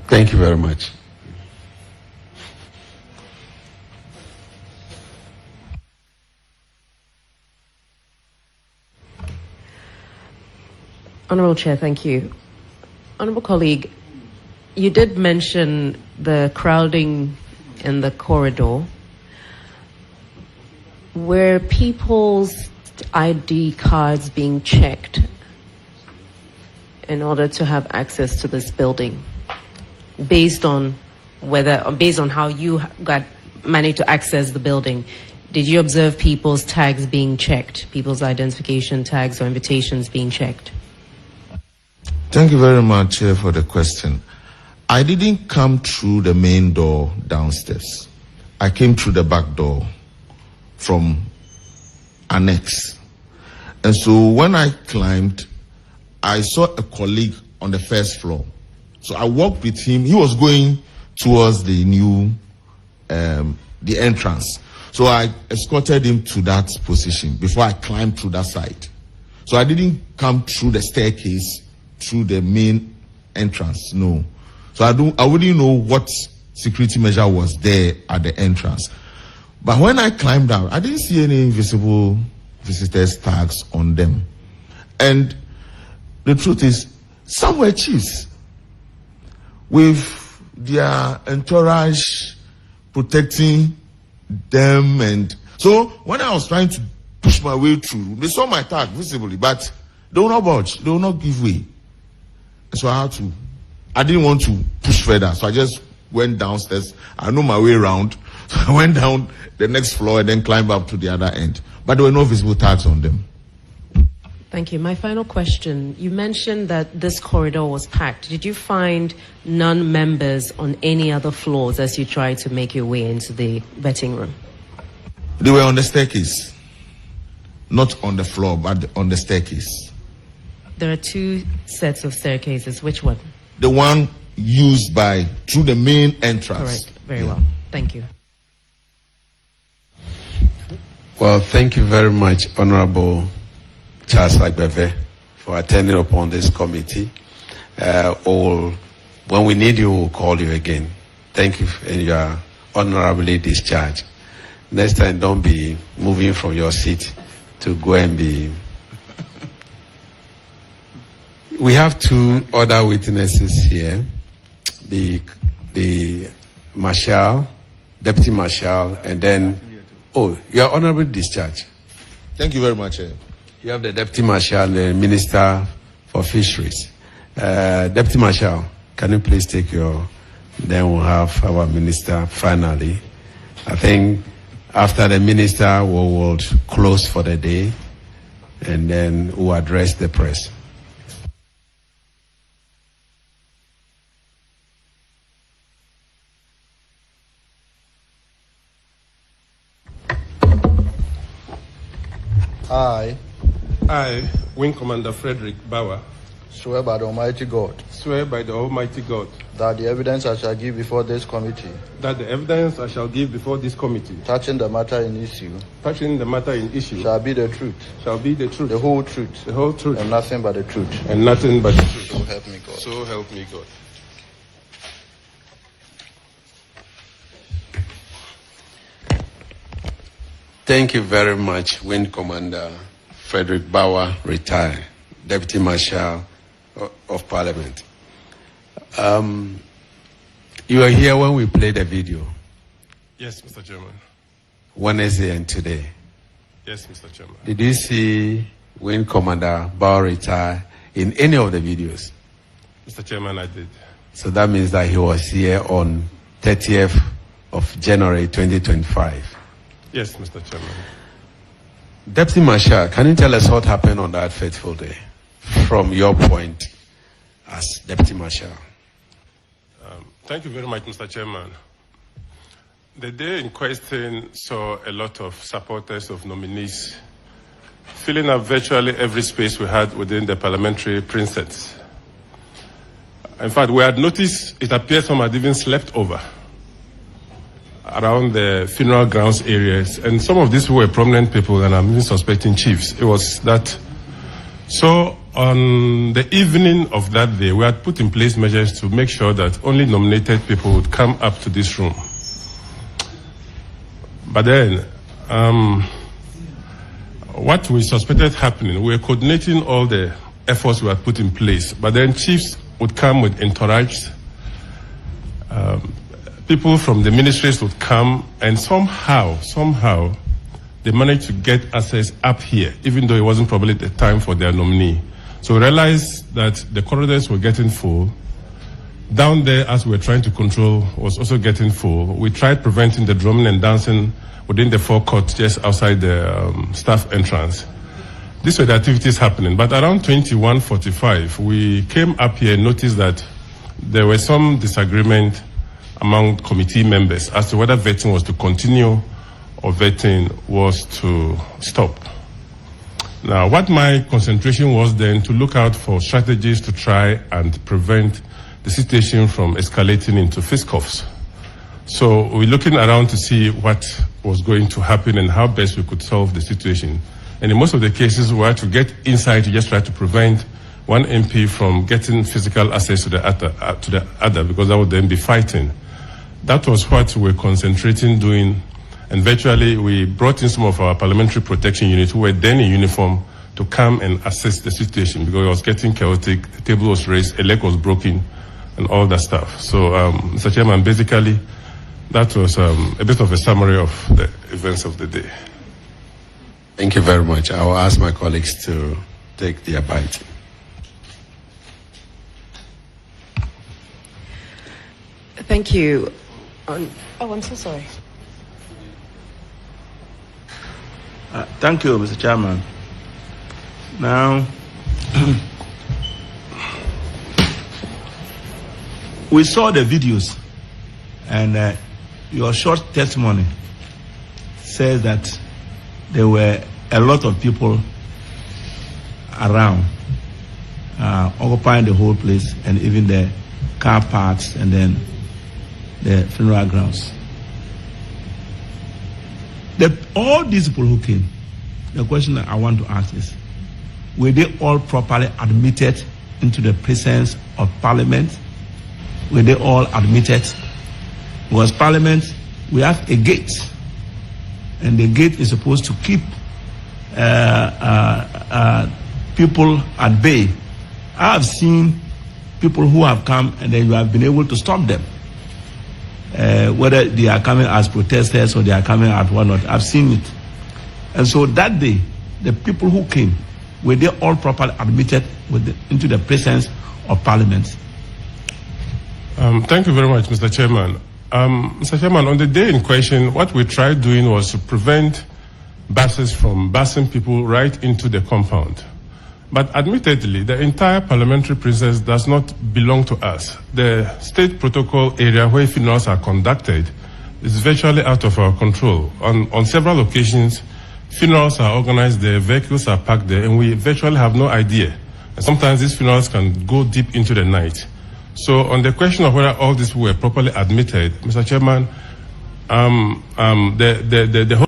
Thank you very much. Honorable Chair, thank you. Honorable colleague, you did mention the crowding in the corridor. Were people's ID cards being checked in order to have access to this building, based on how you managed to access the building? Did you observe people's tags being checked, people's identification tags or invitations being checked? Thank you very much for the question. I didn't come through the main door downstairs. I came through the back door from annex. And so when I climbed, I saw a colleague on the first floor. So I walked with him. He was going towards the new, the entrance. So I escorted him to that position before I climbed through that side. So I didn't come through the staircase, through the main entrance, no. So I wouldn't know what security measure was there at the entrance. But when I climbed out, I didn't see any visible visitors tags on them. And the truth is, some were chiefs with their entourage protecting them. And so when I was trying to push my way through, they saw my tag visibly, but they will not budge, they will not give way. So I didn't want to push further, so I just went downstairs. I know my way around, so I went down the next floor and then climbed up to the other end. But there were no visible tags on them. Thank you. My final question, you mentioned that this corridor was packed. Did you find non-members on any other floors as you tried to make your way into the vetting room? They were on the staircase. Not on the floor, but on the staircase. There are two sets of staircases. Which one? The one used through the main entrance. Correct. Very well. Thank you. Well, thank you very much, Honorable Charles Agbeve, for attending upon this committee. When we need you, we'll call you again. Thank you, and you are honorably discharged. Next time, don't be moving from your seat to go and be... We have two other witnesses here, the Marshal, Deputy Marshal, and then, you are honorably discharged. Thank you very much. You have the Deputy Marshal and the Minister for Fisheries. Deputy Marshal, can you please take then we'll have our Minister finally. I think after the Minister, we will close for the day, and then we'll address the press. I, Wing Commander Frederick Bauer, swear by the Almighty God. Swear by the Almighty God. That the evidence I shall give before this committee. That the evidence I shall give before this committee. Touching the matter in issue. Touching the matter in issue. Shall be the truth. Shall be the truth. The whole truth. The whole truth. And nothing but the truth. And nothing but the truth. So help me God. So help me God. Thank you very much, Wing Commander Frederick Bauer, retired, Deputy Marshal of Parliament. You were here when we played the video. Yes, Mr. Chairman. Wednesday and today. Yes, Mr. Chairman. Did you see Wing Commander Bao retire in any of the videos? Mr. Chairman, I did. So that means that he was here on 30th of January 2025. Yes, Mr. Chairman. Deputy Marshal, can you tell us what happened on that fateful day from your point as Deputy Marshal? Thank you very much, Mr. Chairman. The day in question saw a lot of supporters of nominees filling up virtually every space we had within the parliamentary precincts. In fact, we had noticed it appears some had even slept over around the funeral grounds areas, and some of these were prominent people, and I'm even suspecting chiefs. It was that. So on the evening of that day, we had put in place measures to make sure that only nominated people would come up to this room. But then, what we suspected happening, we were coordinating all the efforts we had put in place, but then chiefs would come with entourage, people from the ministries would come, and somehow, they managed to get access up here, even though it wasn't probably the time for their nominee. So we realized that the corridors were getting full. Down there, as we were trying to control, was also getting full. We tried preventing the drumming and dancing within the forecourt just outside the staff entrance. These were the activities happening. But around 21:45, we came up here and noticed that there was some disagreement among committee members as to whether vetting was to continue or vetting was to stop. Now, what my concentration was then to look out for strategies to try and prevent the situation from escalating into fisticuffs. So we're looking around to see what was going to happen and how best we could solve the situation. And in most of the cases, we had to get inside to just try to prevent one MP from getting physical access to the other, because that would then be fighting. That was what we were concentrating doing. And virtually, we brought in some of our parliamentary protection units who were then in uniform to come and assess the situation, because it was getting chaotic, the table was raised, a leg was broken, and all that stuff. So, Mr. Chairman, basically, that was a bit of a summary of the events of the day. Thank you very much. I will ask my colleagues to take their bite. Thank you. I'm so sorry. Thank you, Mr. Chairman. Now, we saw the videos, and your short testimony says that there were a lot of people around, occupying the whole place, and even the car parks, and then the funeral grounds. All these people who came, the question that I want to ask is, were they all properly admitted into the presence of Parliament? Were they all admitted? Because Parliament, we have a gate, and the gate is supposed to keep people at bay. I have seen people who have come and then you have been able to stop them. Whether they are coming as protesters or they are coming at whatnot, I've seen it. And so that day, the people who came, were they all properly admitted into the presence of Parliament? Thank you very much, Mr. Chairman. Mr. Chairman, on the day in question, what we tried doing was to prevent buses from busing people right into the compound. But admittedly, the entire parliamentary presence does not belong to us. The state protocol area where funerals are conducted is virtually out of our control. On several occasions, funerals are organized there, vehicles are parked there, and we virtually have no idea. And sometimes these funerals can go deep into the night. So on the question of whether all these were properly admitted, Mr. Chairman, the whole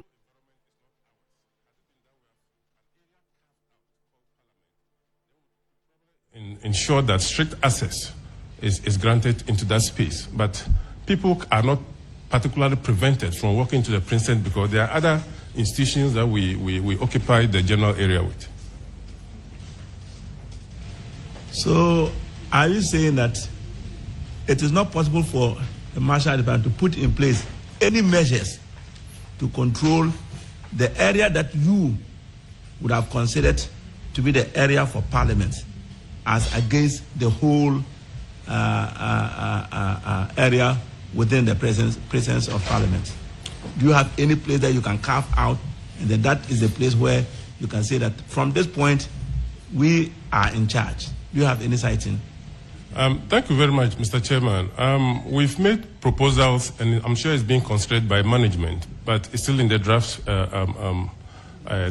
ensure that strict access is granted into that space. But people are not particularly prevented from walking to the precinct because there are other institutions that we occupy the general area with. So are you saying that it is not possible for the Marshal Department to put in place any measures to control the area that you would have considered to be the area for parliament as against the whole area within the presence of parliament? Do you have any place that you can carve out, and then that is the place where you can say that from this point we are in charge? Do you have any sighting? Thank you very much, Mr. Chairman. We've made proposals, and I'm sure it's being considered by management, but it's still in the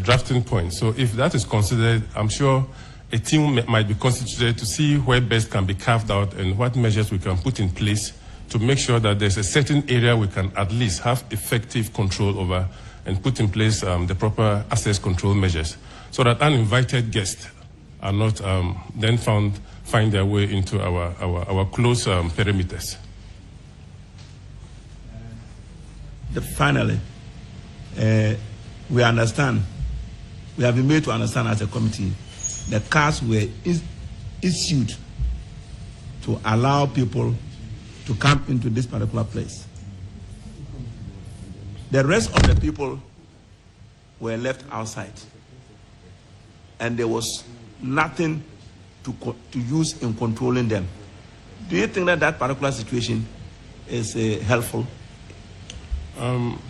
drafting point. So if that is considered, I'm sure a team might be constituted to see where best can be carved out and what measures we can put in place to make sure that there's a certain area we can at least have effective control over and put in place the proper access control measures so that uninvited guests are not then find their way into our close perimeters. Finally, we understand, we have been made to understand as a committee that cards were issued to allow people to come into this particular place. The rest of the people were left outside, and there was nothing to use in controlling them. Do you think that that particular situation is helpful?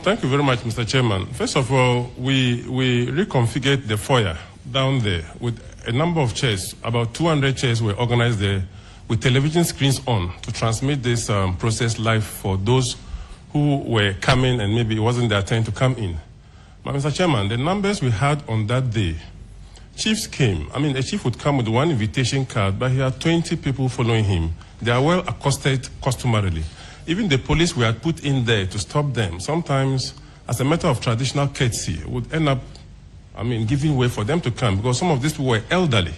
Thank you very much, Mr. Chairman. First of all, we reconfigured the foyer down there with a number of chairs. About 200 chairs were organized there with television screens on to transmit this process live for those who were coming and maybe it wasn't their time to come in. But Mr. Chairman, the numbers we had on that day, chiefs came. I mean, a chief would come with one invitation card, but he had 20 people following him. They are well accosted customarily. Even the police we had put in there to stop them, sometimes, as a matter of traditional courtesy, would end up, giving way for them to come because some of these people were elderly.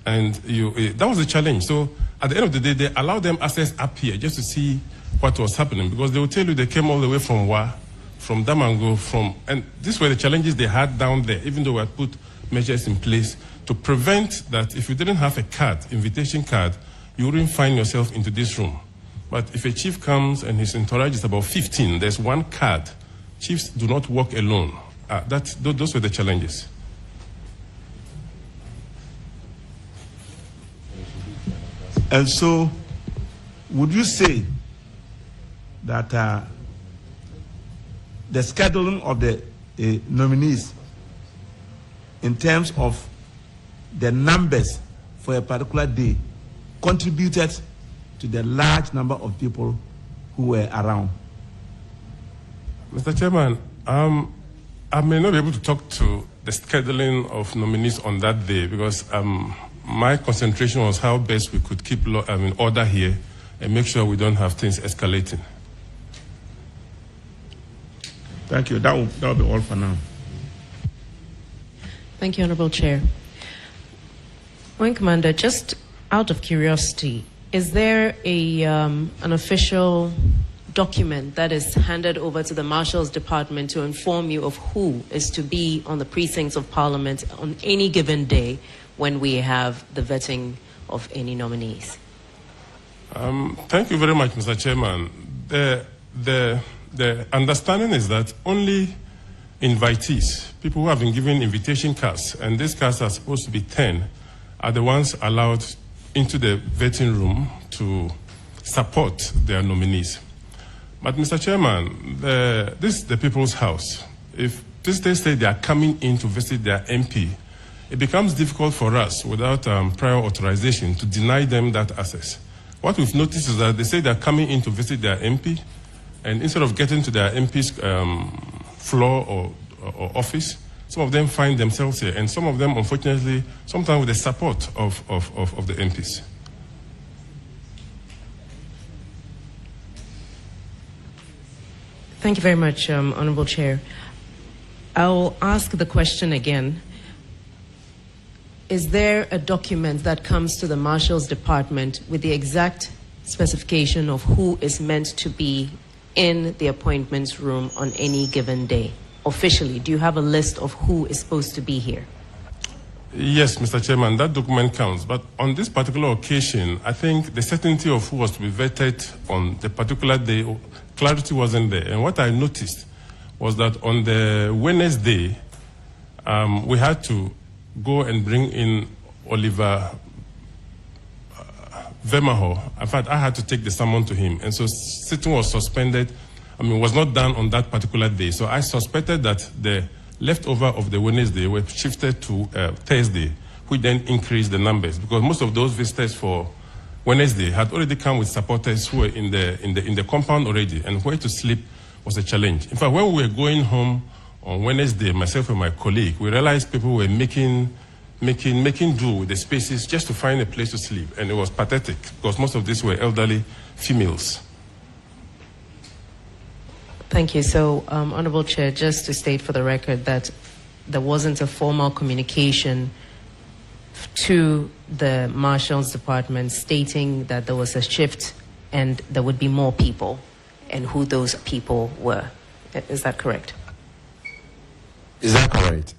And that was the challenge. So at the end of the day, they allowed them access up here just to see what was happening because they would tell you they came all the way from Wa, from Damango, and these were the challenges they had down there, even though we had put measures in place to prevent that if you didn't have a card, invitation card, you wouldn't find yourself into this room. But if a chief comes and his entourage is about 15, there's one card. Chiefs do not walk alone. Those were the challenges. And so, would you say that the scheduling of the nominees in terms of the numbers for a particular day contributed to the large number of people who were around? Mr. Chairman, I may not be able to talk to the scheduling of nominees on that day because my concentration was how best we could keep order here and make sure we don't have things escalating. Thank you. That will be all for now. Thank you, Honorable Chair. Wing Commander, just out of curiosity, is there an official document that is handed over to the Marshal's Department to inform you of who is to be on the precincts of Parliament on any given day when we have the vetting of any nominees? Thank you very much, Mr. Chairman. The understanding is that only invitees, people who have been given invitation cards, and these cards are supposed to be 10, are the ones allowed into the vetting room to support their nominees. But Mr. Chairman, this is the people's house. If they say they are coming in to visit their MP, it becomes difficult for us without prior authorization to deny them that access. What we've noticed is that they say they're coming in to visit their MP, and instead of getting to their MP's floor or office, some of them find themselves here, and some of them, unfortunately, sometimes with the support of the MPs. Thank you very much, Honorable Chair. I'll ask the question again. Is there a document that comes to the Marshal's Department with the exact specification of who is meant to be in the appointments room on any given day? Officially, do you have a list of who is supposed to be here? Yes, Mr. Chairman, that document counts. But on this particular occasion, I think the certainty of who was to be vetted on the particular day, clarity wasn't there. And what I noticed was that on the Wednesday, we had to go and bring in Oliver Vermaho. In fact, I had to take the summon to him. And so sitting was suspended. Was not done on that particular day. So I suspected that the leftover of the Wednesday were shifted to Thursday, which then increased the numbers, because most of those visitors for Wednesday had already come with supporters who were in the compound already, and where to sleep was a challenge. In fact, when we were going home on Wednesday, myself and my colleague, we realized people were making do with the spaces just to find a place to sleep, and it was pathetic because most of these were elderly females. Thank you. So, Honorable Chair, just to state for the record that there wasn't a formal communication to the Marshal's Department stating that there was a shift and there would be more people, and who those people were. Is that correct? Is that correct?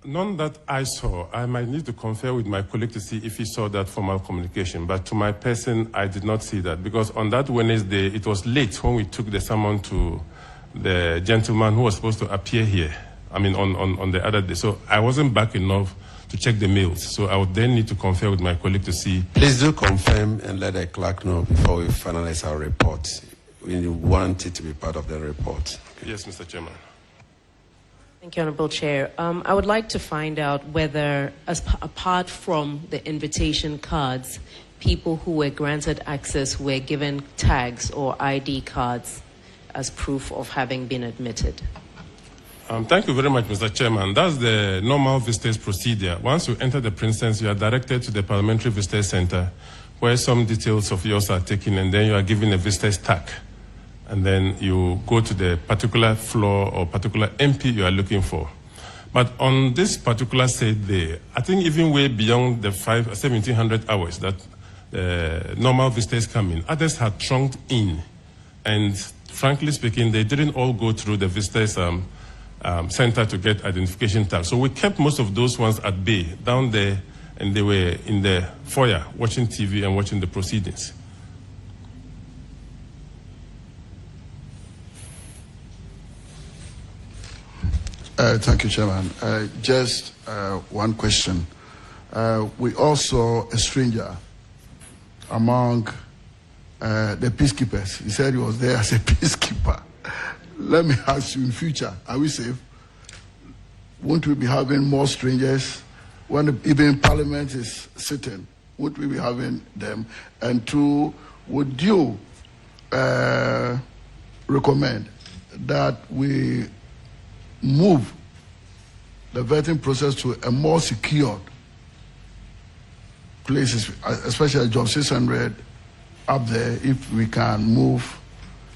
None that I saw. I might need to confer with my colleague to see if he saw that formal communication. But to my person, I did not see that, because on that Wednesday, it was late when we took the summon to the gentleman who was supposed to appear here. On the other day. So I wasn't back enough to check the mails. So I would then need to confer with my colleague to see. Please do confirm and let the clerk know before we finalize our report. We want it to be part of the report. Yes, Mr. Chairman. Thank you, Honorable Chair. I would like to find out whether, apart from the invitation cards, people who were granted access were given tags or ID cards as proof of having been admitted. Thank you very much, Mr. Chairman. That's the normal visitors procedure. Once you enter the precinct, you are directed to the Parliamentary Visitors Center, where some details of yours are taken, and then you are given a visitor's tag. And then you go to the particular floor or particular MP you are looking for. But on this particular said day, I think even way beyond the 1700 hours that normal visitors come in, others had trunked in. And frankly speaking, they didn't all go through the visitors center to get identification tags. So we kept most of those ones at bay down there, and they were in the foyer watching TV and watching the proceedings. Thank you, Chairman. Just one question. We also a stranger among the peacekeepers. He said he was there as a peacekeeper. Let me ask you, in future, are we safe? Won't we be having more strangers when even Parliament is sitting? Would we be having them? And two, would you recommend that we move the vetting process to a more secured places, especially Job 600 up there, if we can move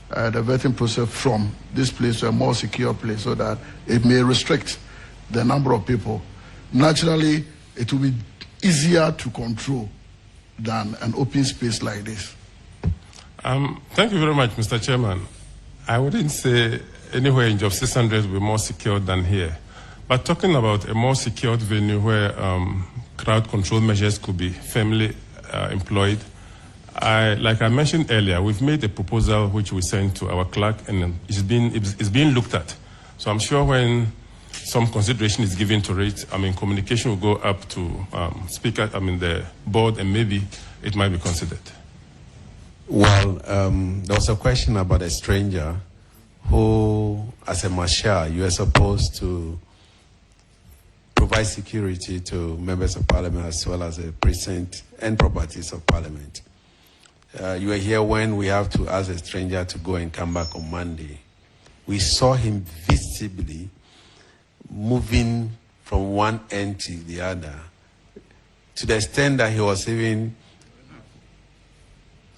the vetting process from this place to a more secure place so that it may restrict the number of people. Naturally, it will be easier to control than an open space like this. Thank you very much, Mr. Chairman. I wouldn't say anywhere in Job 600 will be more secure than here. But talking about a more secured venue where crowd control measures could be firmly employed, like I mentioned earlier, we've made a proposal which we sent to our clerk, and it's being looked at. So I'm sure when some consideration is given to it, communication will go up to the board, and maybe it might be considered. Well, there was a question about a stranger who, as a marshal, you are supposed to provide security to members of Parliament as well as the precinct and properties of Parliament. You were here when we have to ask a stranger to go and come back on Monday. We saw him visibly moving from one end to the other, to the extent that he was even...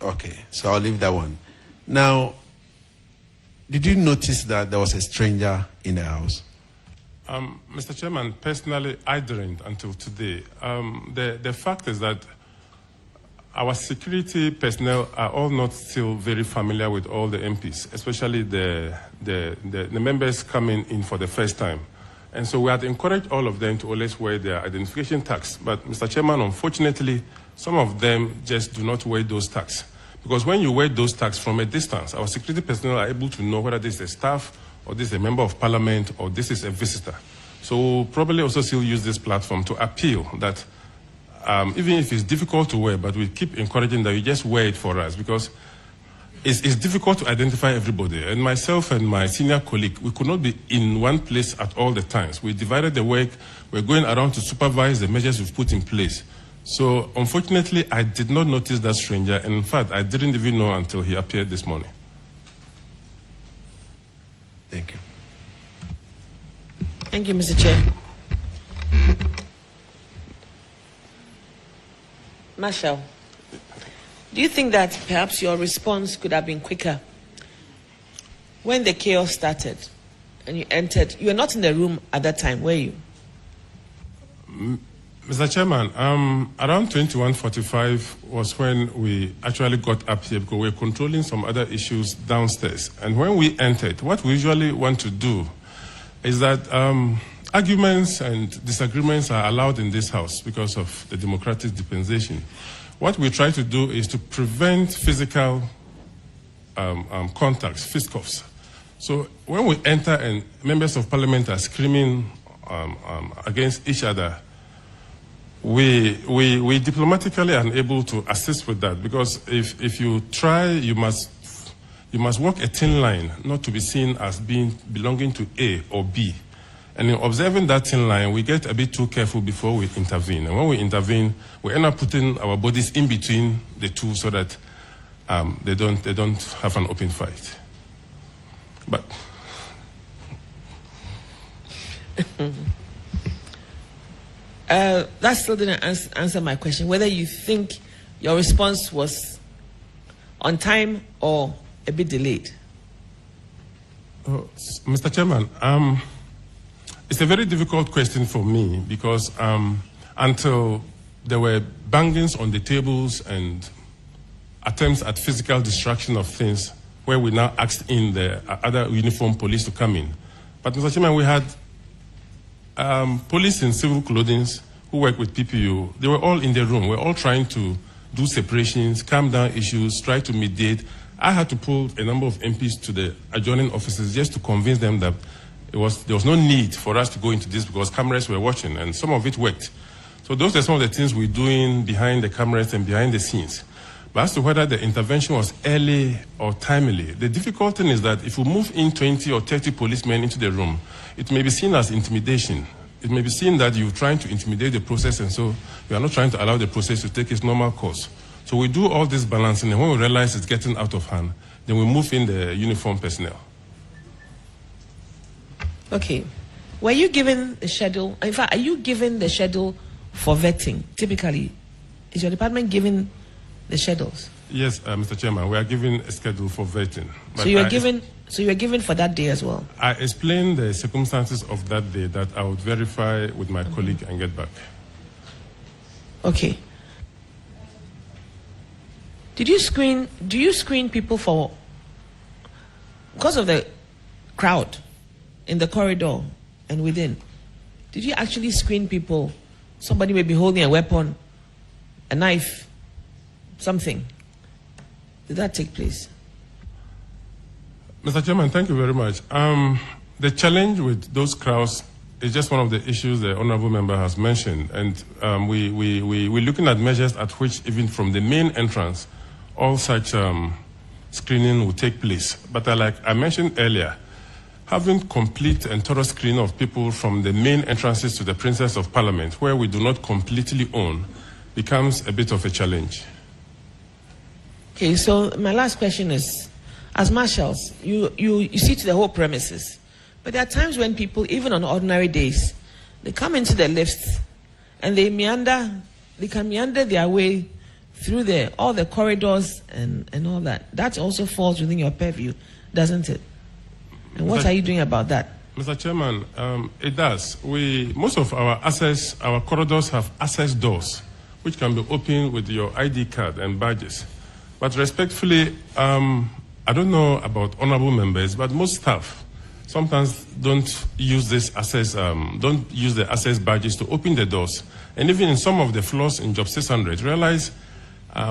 Okay, so I'll leave that one. Now, did you notice that there was a stranger in the house? Mr. Chairman, personally, I didn't until today. The fact is that our security personnel are all not still very familiar with all the MPs, especially the members coming in for the first time. And so we had encouraged all of them to always wear their identification tags. But, Mr. Chairman, unfortunately, some of them just do not wear those tags. Because when you weigh those tags from a distance, our security personnel are able to know whether this is a staff, or this is a member of parliament, or this is a visitor. So we'll probably also still use this platform to appeal that even if it's difficult to wear, but we keep encouraging that you just wear it for us, because it's difficult to identify everybody. And myself and my senior colleague, we could not be in one place at all the times. We divided the work. We're going around to supervise the measures we've put in place. So unfortunately, I did not notice that stranger. And in fact, I didn't even know until he appeared this morning. Thank you. Thank you, Mr. Chair. Marshall, do you think that perhaps your response could have been quicker? When the chaos started and you entered, you were not in the room at that time, were you? Mr. Chairman, around 21:45 was when we actually got up here, because we were controlling some other issues downstairs. And when we entered, what we usually want to do is that arguments and disagreements are allowed in this house because of the democratic dispensation. What we try to do is to prevent physical contacts, fisticuffs. So when we enter and members of parliament are screaming against each other, we diplomatically are unable to assist with that, because if you try, you must walk a thin line, not to be seen as belonging to A or B. And in observing that thin line, we get a bit too careful before we intervene. And when we intervene, we end up putting our bodies in between the two so that they don't have an open fight. But that still didn't answer my question, whether you think your response was on time or a bit delayed. Mr. Chairman, it's a very difficult question for me, because until there were bangings on the tables and attempts at physical destruction of things, where we now asked in the other uniformed police to come in. But Mr. Chairman, we had police in civil clothing who work with PPU. They were all in the room. We're all trying to do separations, calm down issues, try to mediate. I had to pull a number of MPs to the adjoining offices just to convince them that there was no need for us to go into this, because cameras were watching, and some of it worked. So those are some of the things we're doing behind the cameras and behind the scenes. But as to whether the intervention was early or timely, the difficult thing is that if we move in 20 or 30 policemen into the room, it may be seen as intimidation. It may be seen that you're trying to intimidate the process, and so we are not trying to allow the process to take its normal course. So we do all this balancing, and when we realize it's getting out of hand, then we move in the uniformed personnel. Okay. Were you given the schedule? In fact, are you given the schedule for vetting? Typically, is your department given the schedules? Yes, Mr. Chairman, we are given a schedule for vetting. So you are given for that day as well? I explained the circumstances of that day that I would verify with my colleague and get back. Okay. Do you screen people for, because of the crowd in the corridor and within, did you actually screen people? Somebody may be holding a weapon, a knife, something. Did that take place? Mr. Chairman, thank you very much. The challenge with those crowds is just one of the issues the honorable member has mentioned. And we're looking at measures at which, even from the main entrance, all such screening will take place. But like I mentioned earlier, having complete and thorough screening of people from the main entrances to the Princess of Parliament, where we do not completely own, becomes a bit of a challenge. Okay, so my last question is, as marshals, you see to the whole premises, but there are times when people, even on ordinary days, they come into the lifts and they can meander their way through all the corridors and all that. That also falls within your purview, doesn't it? And what are you doing about that? Mr. Chairman, it does. Most of our corridors have access doors, which can be opened with your ID card and badges. But respectfully, I don't know about honorable members, but most staff sometimes don't use the access badges to open the doors. And even in some of the floors in Job 600, realize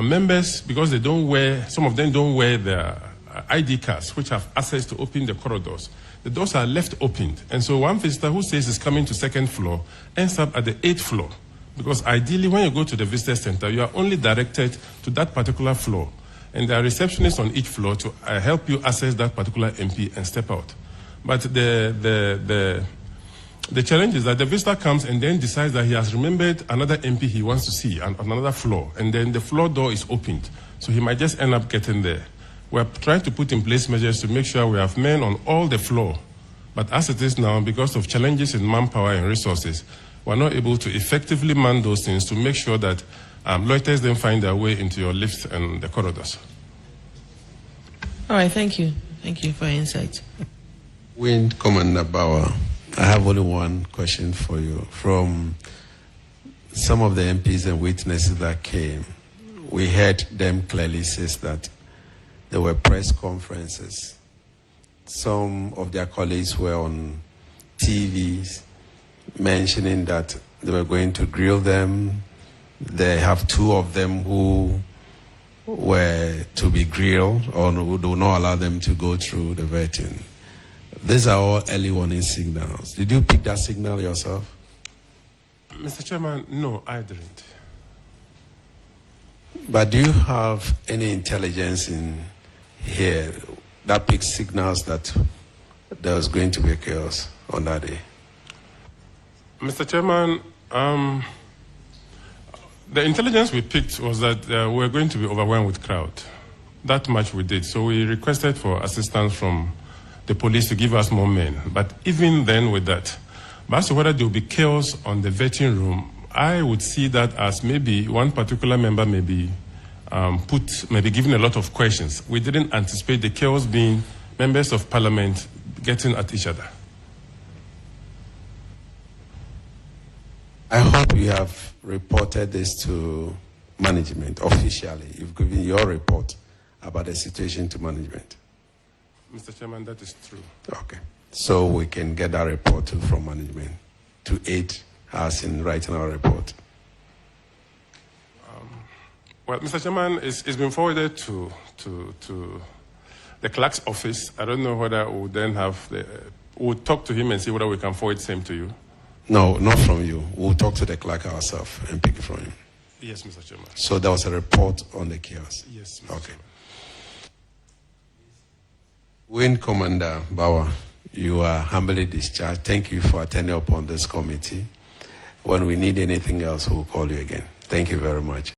members, because they don't wear, some of them don't wear their ID cards, which have access to open the corridors. The doors are left opened. And so one visitor who says is coming to second floor ends up at the 8th floor. Because ideally, when you go to the visitor center, you are only directed to that particular floor. And there are receptionists on each floor to help you access that particular MP and step out. But the challenge is that the visitor comes and then decides that he has remembered another MP he wants to see on another floor. And then the floor door is opened. So he might just end up getting there. We're trying to put in place measures to make sure we have men on all the floor. But as it is now, because of challenges in manpower and resources, we're not able to effectively man those things to make sure that loiterers then find their way into your lifts and the corridors. All right, thank you. Thank you for your insight. Wind Commander Bauer, I have only one question for you. From some of the MPs and witnesses that came, we heard them clearly say that there were press conferences. Some of their colleagues were on TVs mentioning that they were going to grill them. They have 2 of them who were to be grilled or who do not allow them to go through the vetting. These are all early warning signals. Did you pick that signal yourself? Mr. Chairman, no, I didn't. But do you have any intelligence in here that picks signals that there was going to be a chaos on that day? Mr. Chairman, the intelligence we picked was that we were going to be overwhelmed with crowd. That much we did. So we requested for assistance from the police to give us more men. But even then with that, but as to whether there will be chaos on the vetting room, I would see that as maybe one particular member may be given a lot of questions. We didn't anticipate the chaos being members of parliament getting at each other. I hope you have reported this to management officially. You've given your report about the situation to management. Mr. Chairman, that is true. Okay. So we can get that report from management to aid us in writing our report. Well, Mr. Chairman, it's been forwarded to the clerk's office. I don't know whether we would then have we'll talk to him and see whether we can forward the same to you. No, not from you. We'll talk to the clerk ourselves and pick it from him. Yes, Mr. Chairman. So there was a report on the chaos? Yes, Mr. Okay. Chairman. Wing Commander Bauer, you are humbly discharged. Thank you for attending upon this committee. When we need anything else, we'll call you again. Thank you very much.